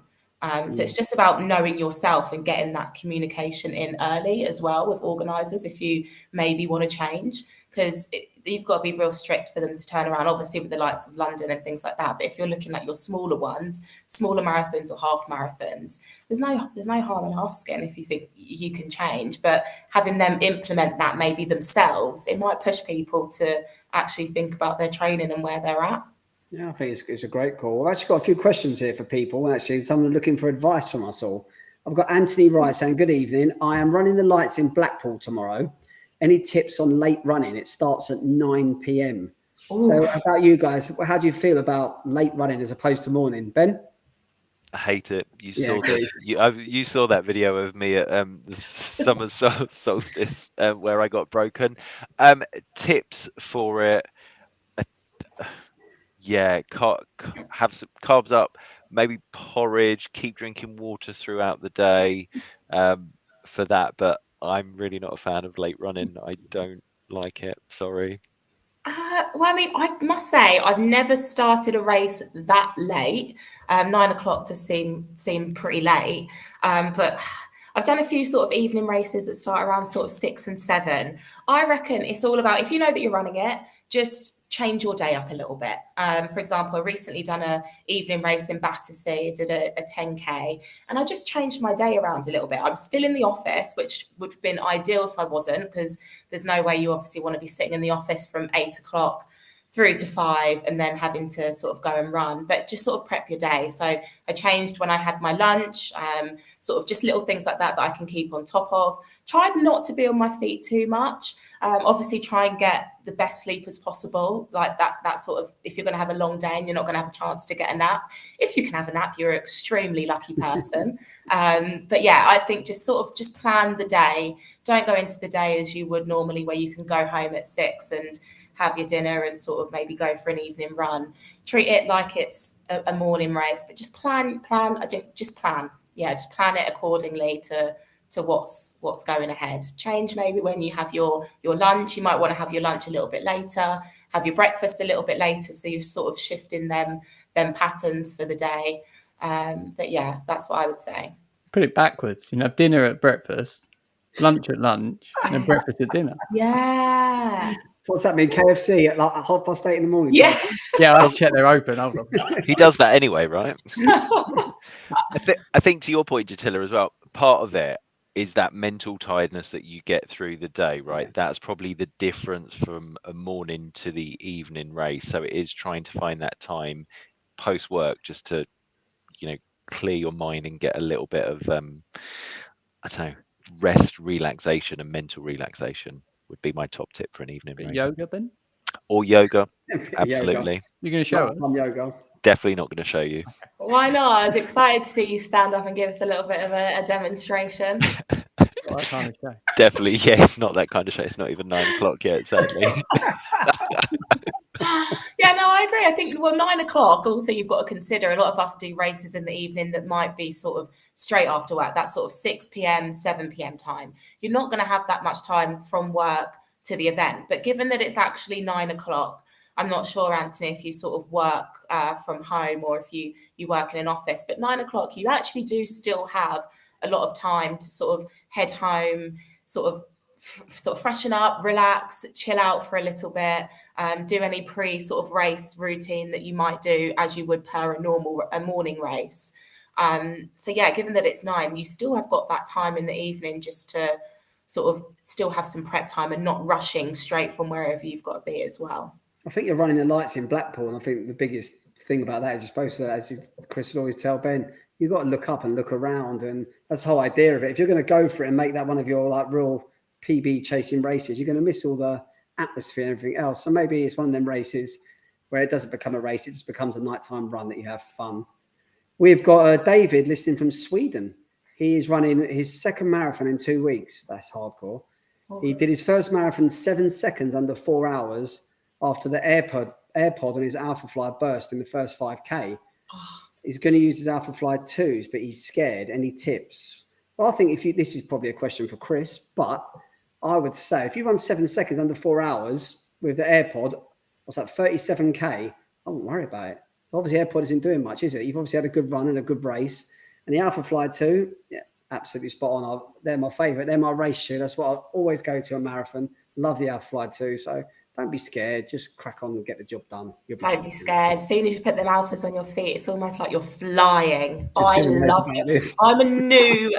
So it's just about knowing yourself and getting that communication in early as well with organisers if you maybe want to change, because you've got to be real strict for them to turn around, obviously with the likes of London and things like that. But if you're looking at your smaller ones, smaller marathons or half marathons, there's no harm in asking if you think you can change. But having them implement that maybe themselves, it might push people to actually think about their training and where they're at. Yeah, I think it's a great call. I've actually got a few questions here for people. Actually, someone looking for advice from us all. I've got Anthony Wright saying, good evening. I am running the lights in Blackpool tomorrow. Any tips on late running? It starts at 9 p.m. Ooh. So about you guys, how do you feel about late running as opposed to morning? Ben? I hate it. You saw that video of me at the summer solstice where I got broken. Tips for it. Yeah, have some carbs up, maybe porridge, keep drinking water throughout the day for that. But I'm really not a fan of late running. I don't like it. Sorry. Well, I mean, I must say I've never started a race that late. 9 o'clock does seem pretty late, but I've done a few sort of evening races that start around sort of 6 and 7. I reckon it's all about, if you know that you're running it, just change your day up a little bit. For example, I recently done an evening race in Battersea, did a 10K, and I just changed my day around a little bit. I'm still in the office, which would have been ideal if I wasn't, because there's no way you obviously want to be sitting in the office from 8 o'clock through to 5 and then having to sort of go and run, but just sort of prep your day. So I changed when I had my lunch, sort of just little things like that I can keep on top of. Tried not to be on my feet too much. Obviously try and get the best sleep as possible, like that sort of, if you're going to have a long day and you're not going to have a chance to get a nap. If you can have a nap, you're an extremely lucky person. But yeah, I think just plan the day. Don't go into the day as you would normally, where you can go home at 6 and have your dinner and sort of maybe go for an evening run. Treat it like it's a morning race, but just plan. Just plan it accordingly to what's going ahead. Change maybe when you have your lunch. You might want to have your lunch a little bit later, have your breakfast a little bit later, so you're sort of shifting them patterns for the day. But yeah, that's what I would say. Put it backwards. Dinner at breakfast, lunch at lunch, and then breakfast at dinner. Yeah. So what's that mean? KFC at like 8:30 in the morning? Yeah. Yeah, I'll check they're open. Hold on. He does that anyway, right? I think to your point, Jatilla, as well, part of it is that mental tiredness that you get through the day, right? That's probably the difference from a morning to the evening race. So it is trying to find that time post work just to, clear your mind and get a little bit of, rest, relaxation and mental relaxation would be my top tip for an evening race. Yoga, Ben? Or yoga, absolutely. You're going to show us? Yoga. definitely not going to show you. Why not? I was excited to see you stand up and give us a little bit of a demonstration. What that kind of show. Definitely, yeah, it's not that kind of show. It's not even 9 o'clock yet, sadly. Yeah, no, I agree. I think, well, 9 o'clock, also you've got to consider a lot of us do races in the evening that might be sort of straight after work, that sort of 6 p.m, 7 p.m. time. You're not going to have that much time from work to the event. But given that it's actually 9 o'clock, I'm not sure, Anthony, if you sort of work from home or if you work in an office, but 9 o'clock, you actually do still have a lot of time to sort of head home, sort of freshen up, relax, chill out for a little bit, do any pre sort of race routine that you might do as you would per a morning race. So yeah, given that it's 9, you still have got that time in the evening just to sort of still have some prep time and not rushing straight from wherever you've got to be as well. I think you're running the lights in Blackpool, and I think the biggest thing about that is you're supposed to, as Chris would always tell Ben, you've got to look up and look around, and that's the whole idea of it. If you're going to go for it and make that one of your like real PB chasing races, you're going to miss all the atmosphere and everything else. So maybe it's one of them races where it doesn't become a race, it just becomes a nighttime run that you have fun. We've got David listening from Sweden. He is running his second marathon in 2 weeks. That's hardcore. Oh. He did his first marathon 7 seconds under 4 hours after the AirPod on his Alpha Fly burst in the first 5K. Oh. He's going to use his Alpha Fly 2s, but he's scared. Any tips? Well, I think this is probably a question for Chris, but I would say if you run 7 seconds under 4 hours with the AirPod, what's that, 37K, I wouldn't worry about it. Obviously, AirPod isn't doing much, is it? You've obviously had a good run and a good race. And the Alpha Fly 2, yeah, absolutely spot on. They're my favourite. They're my race shoe. That's what I always go to a marathon. Love the Alpha Fly 2. So don't be scared. Just crack on and get the job done. Don't be scared. As soon as you put them alphas on your feet, it's almost like you're flying. I love it. I'm a new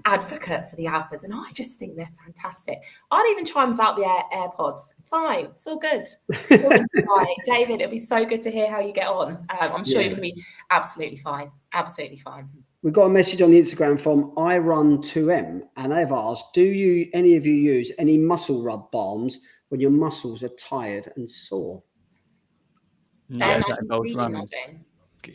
advocate for the alphas, and I just think they're fantastic. I'd even try them without the AirPods. Fine. It's all good. It's all good. David, it'll be so good to hear how you get on. I'm sure you're going to be absolutely fine. Absolutely fine. We've got a message on the Instagram from iRun2M, and they've asked, do any of you use any muscle rub balms when your muscles are tired and sore? Yes,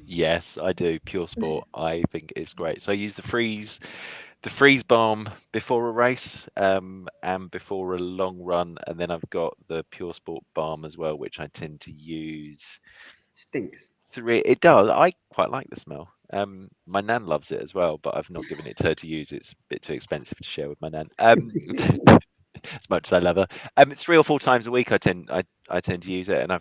yes, I do. Pure Sport, I think it's great. So I use the freeze balm before a race and before a long run, and then I've got the Pure Sport balm as well, which I tend to use. Stinks. It does. I quite like the smell. My nan loves it as well, but I've not given it to her to use. It's a bit too expensive to share with my nan. As much as I love her, 3 or 4 times a week I tend to use it, and I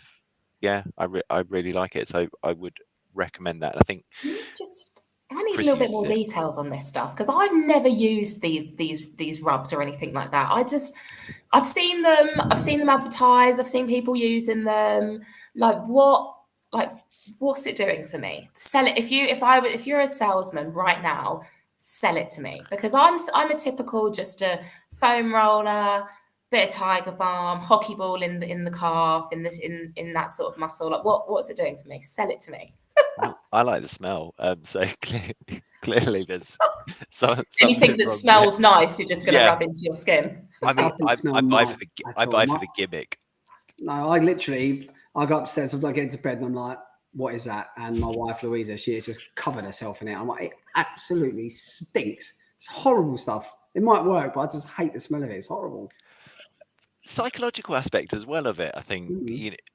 really like it. So I would recommend that. I think I need a little bit more details on this stuff, because I've never used these rubs or anything like that. I've seen them advertised. I've seen people using them. What's it doing for me? Sell it. If you're a salesman right now, sell it to me, because I'm a typical just a foam roller, bit of tiger balm, hockey ball in the calf, in that sort of muscle. Like what's it doing for me? Sell it to me. I like the smell. So clearly there's anything that smells nice, you're just going to rub into your skin. I mean, I buy for the gimmick. No, I go upstairs, I get into bed and I'm like, what is that? And my wife Louisa, she has just covered herself in it. I'm like, it absolutely stinks. It's horrible stuff. It might work, but I just hate the smell of it. It's horrible. Psychological aspect as well of it, I think.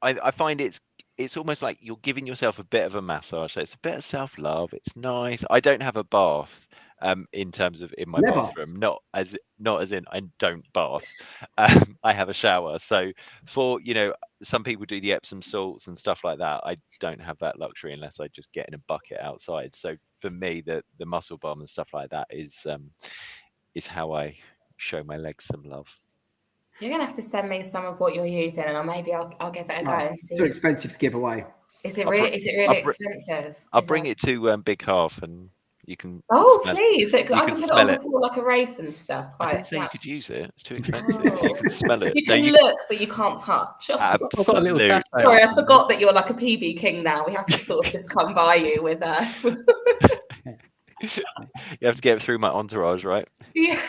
I find it's almost like you're giving yourself a bit of a massage. So it's a bit of self-love. It's nice. I don't have a bath in terms of in my bathroom, not as in I don't bath. I have a shower. So for some people do the Epsom salts and stuff like that. I don't have that luxury unless I just get in a bucket outside. So for me, the muscle balm and stuff like that is how I show my legs some love. You're gonna have to send me some of what you're using, and I'll give it a go and see. Too expensive to give away. Is it really expensive? I'll bring it to Big Half, and you can. Please! I can put it on before like a race and stuff. I didn't say you could use it. It's too expensive. You can smell it. You can look, but you can't touch. I've got a little sachet. Sorry, I forgot that you're like a PB king now. We have to sort of just come by you with You have to get through my entourage, right? Yeah.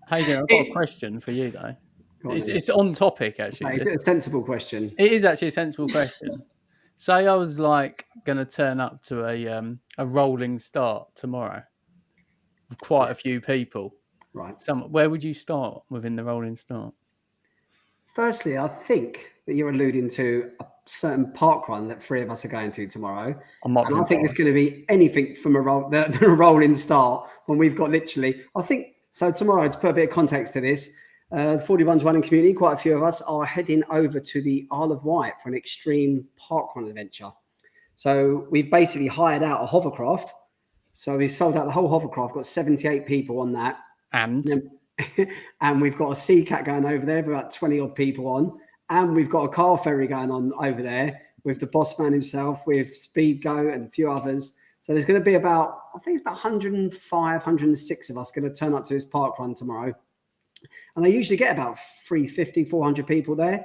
Hayden, I've got a question for you though. It's on topic actually. Is it a sensible question? It is actually a sensible question. say I was like going to turn up to a rolling start tomorrow with quite a few people. Right. Where would you start within the rolling start? Firstly, I think that you're alluding to a certain park run that 3 of us are going to tomorrow. And I think it's going to be anything from a rolling start when we've got literally, I think, so tomorrow, to put a bit of context to this, the 40 Runs running community, quite a few of us are heading over to the Isle of Wight for an extreme park run adventure. So we've basically hired out a hovercraft. So we sold out the whole hovercraft, got 78 people on that. And we've got a sea cat going over there with about 20 odd people on. And we've got a car ferry going on over there with the boss man himself, with Speed Go and a few others. So there's going to be about, I think it's about 105, 106 of us going to turn up to this park run tomorrow. And they usually get about 350, 400 people there.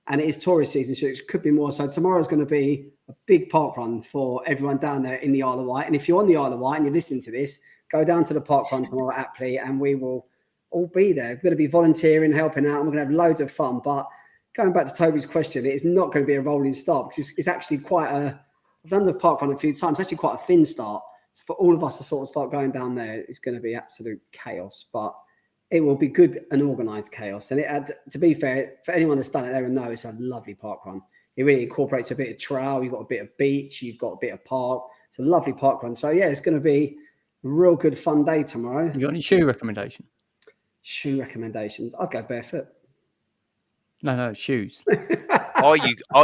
And it is tourist season, so it could be more. So tomorrow's going to be a big park run for everyone down there in the Isle of Wight. And if you're on the Isle of Wight and you're listening to this, go down to the park run tomorrow at Plea, and we will all be there. We're going to be volunteering, helping out, and we're going to have loads of fun. But going back to Toby's question, it's not going to be a rolling start because it's actually quite a, I've done the park run a few times, it's actually quite a thin start. So for all of us to sort of start going down there, it's going to be absolute chaos. But it will be good and organised chaos. And it had, to be fair, for anyone that's done it there and know, it's a lovely park run. It really incorporates a bit of trail. You've got a bit of beach. You've got a bit of park. It's a lovely park run. So, yeah, it's going to be a real good fun day tomorrow. You got any shoe recommendation? Shoe recommendations? I'd go barefoot. No, shoes. Are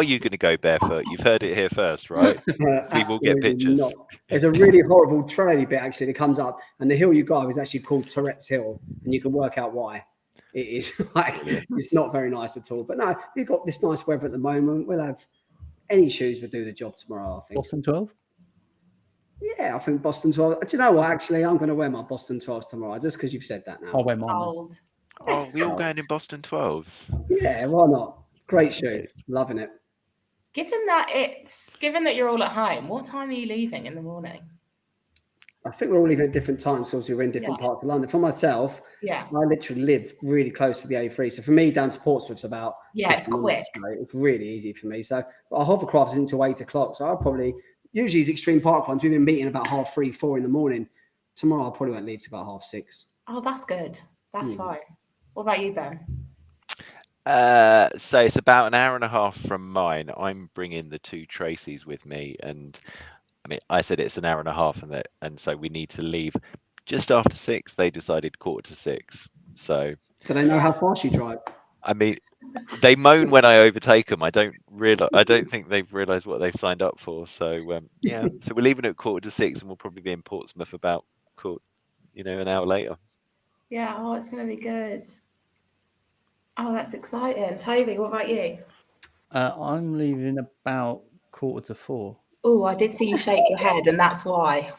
you going to go barefoot? You've heard it here first, right? We will get pictures. Not. There's a really horrible traily bit actually that comes up, and the hill you go is actually called Tourette's Hill, and you can work out why. It is like it's not very nice at all. But no, we've got this nice weather at the moment. We'll have any shoes will do the job tomorrow, I think. Boston 12? Yeah, I think Boston 12. Do you know what? Actually, I'm going to wear my Boston 12s tomorrow just because you've said that now. I'll wear mine. Oh, we all going in Boston 12s? Yeah, why not? Great shoe. Loving it. Given that you're all at home, what time are you leaving in the morning? I think we're all leaving at different times, so we're in different parts of London. For myself, I literally live really close to the A3. So for me, down to Portsmouth's about it's quick. So it's really easy for me. So our hovercraft is until 8 o'clock. So I'll probably usually it's extreme park runs. We've been meeting about 3:30, 4 in the morning. Tomorrow I'll probably won't leave till about 6:30. Oh, that's good. That's fine. What about you, Ben? So it's about an hour and a half from mine. I'm bringing the 2 Tracys with me, and I mean, I said it's an hour and a half, and so we need to leave just after 6. They decided 5:45. So do they know how fast you drive? I mean, they moan when I overtake them. I don't think they've realised what they've signed up for. So yeah, so we're leaving at 5:45, and we'll probably be in Portsmouth about an hour later. Yeah. Oh, it's going to be good. Oh, that's exciting. Toby, what about you? I'm leaving about 4:45. Oh, I did see you shake your head, and that's why.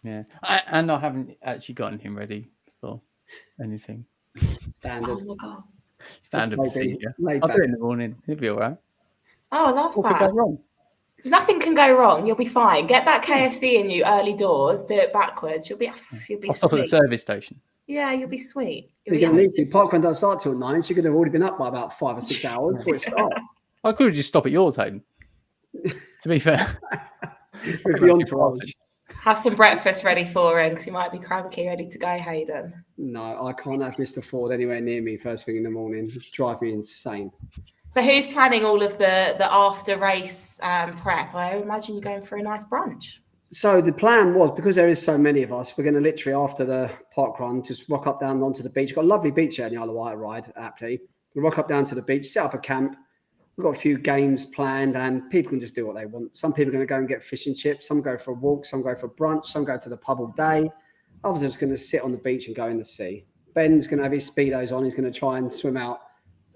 Yeah, and I haven't actually gotten him ready for anything. Standard. Oh my god. Standard procedure. I'll do it in the morning. It'll be all right. Oh, I love What that. could go wrong? Nothing can go wrong. You'll be fine. Get that KFC in you early doors. Do it backwards. You'll be I'll stop at the sweet. service station. Yeah, you'll be sweet. You're going to need to. Parkrun doesn't start till 9, so you're going to have already been up by about 5 or 6 hours before it starts. I could just stop at yours, Hayden. To be fair. With the entourage. Have some breakfast ready for him because you might be cranky, ready to go, Hayden. No, I can't have Mr. Ford anywhere near me first thing in the morning. It'd drive me insane. So who's planning all of the after race prep? I imagine you're going for a nice brunch. So the plan was, because there is so many of us, we're going to literally, after the park run, just rock up down onto the beach. Got a lovely beach here in the Isle of Wight ride, aptly. We rock up down to the beach, set up a camp. We've got a few games planned, and people can just do what they want. Some people are going to go and get fish and chips. Some go for a walk. Some go for brunch. Some go to the pub all day. Others are just going to sit on the beach and go in the sea. Ben's going to have his Speedos on. He's going to try and swim out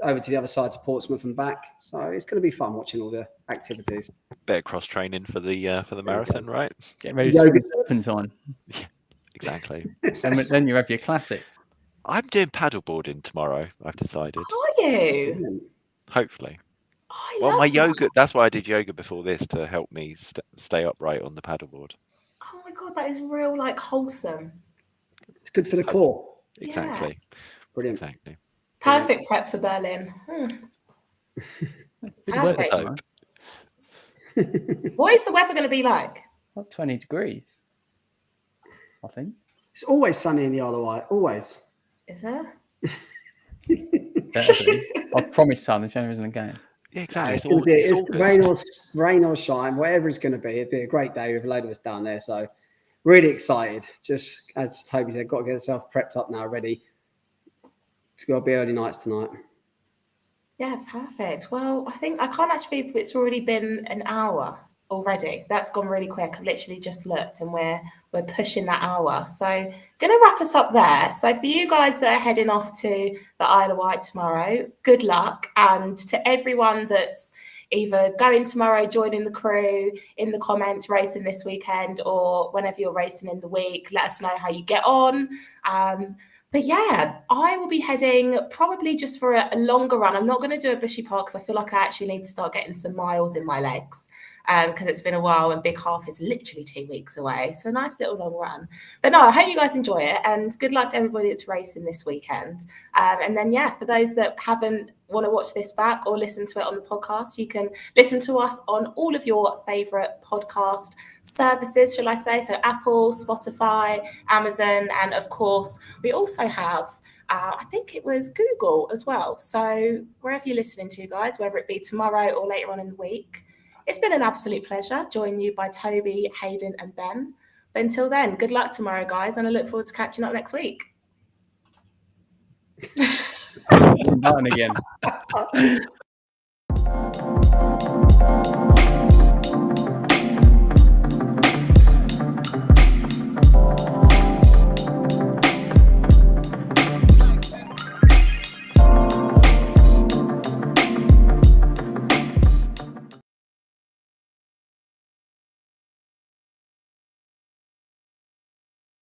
over to the other side to Portsmouth and back. So it's going to be fun watching all the activities. Better cross training for the marathon, right? Get ready to swim serpentine. Yeah, exactly. And then you have your classics. I'm doing paddleboarding tomorrow. I've decided. Are you? Hopefully. Oh, Well, my that. yoga. That's why I did yoga before this, to help me stay upright on the paddleboard. Oh my god, that is real, like, wholesome. It's good for the core. Exactly. Brilliant. Exactly. Perfect prep for Berlin. Good weather Perfect. tomorrow. What is the weather going to be like? What, 20 degrees? I think. It's always sunny in the Isle of Wight. Always. Is there? Better be. I promise, son. There's only reason again. Yeah, exactly. It's going to be. It's August. rain or shine, whatever it's going to be. It'd be a great day with a load of us down there. So, really excited. Just as Toby said, got to get yourself prepped up now, ready. It's got to be early nights tonight. Yeah, perfect. Well, I think I can't actually believe it's already been an hour already. That's gone really quick. I've literally just looked, and we're pushing that hour. So, going to wrap us up there. So, for you guys that are heading off to the Isle of Wight tomorrow, good luck. And to everyone that's either going tomorrow, joining the crew, in the comments, racing this weekend, or whenever you're racing in the week, let us know how you get on. But yeah, I will be heading probably just for a longer run. I'm not going to do a bushy park because I feel like I actually need to start getting some miles in my legs because it's been a while and Big Half is literally 2 weeks away. So a nice little long run. But no, I hope you guys enjoy it and good luck to everybody that's racing this weekend. And then, yeah, for those that haven't want to watch this back or listen to it on the podcast, you can listen to us on all of your favourite podcast services, shall I say. So Apple, Spotify, Amazon, and of course, we also have, I think it was Google as well. So wherever you're listening to, guys, whether it be tomorrow or later on in the week, it's been an absolute pleasure joining you by Toby, Hayden, and Ben. But until then, good luck tomorrow, guys, and I look forward to catching up next week. Button again.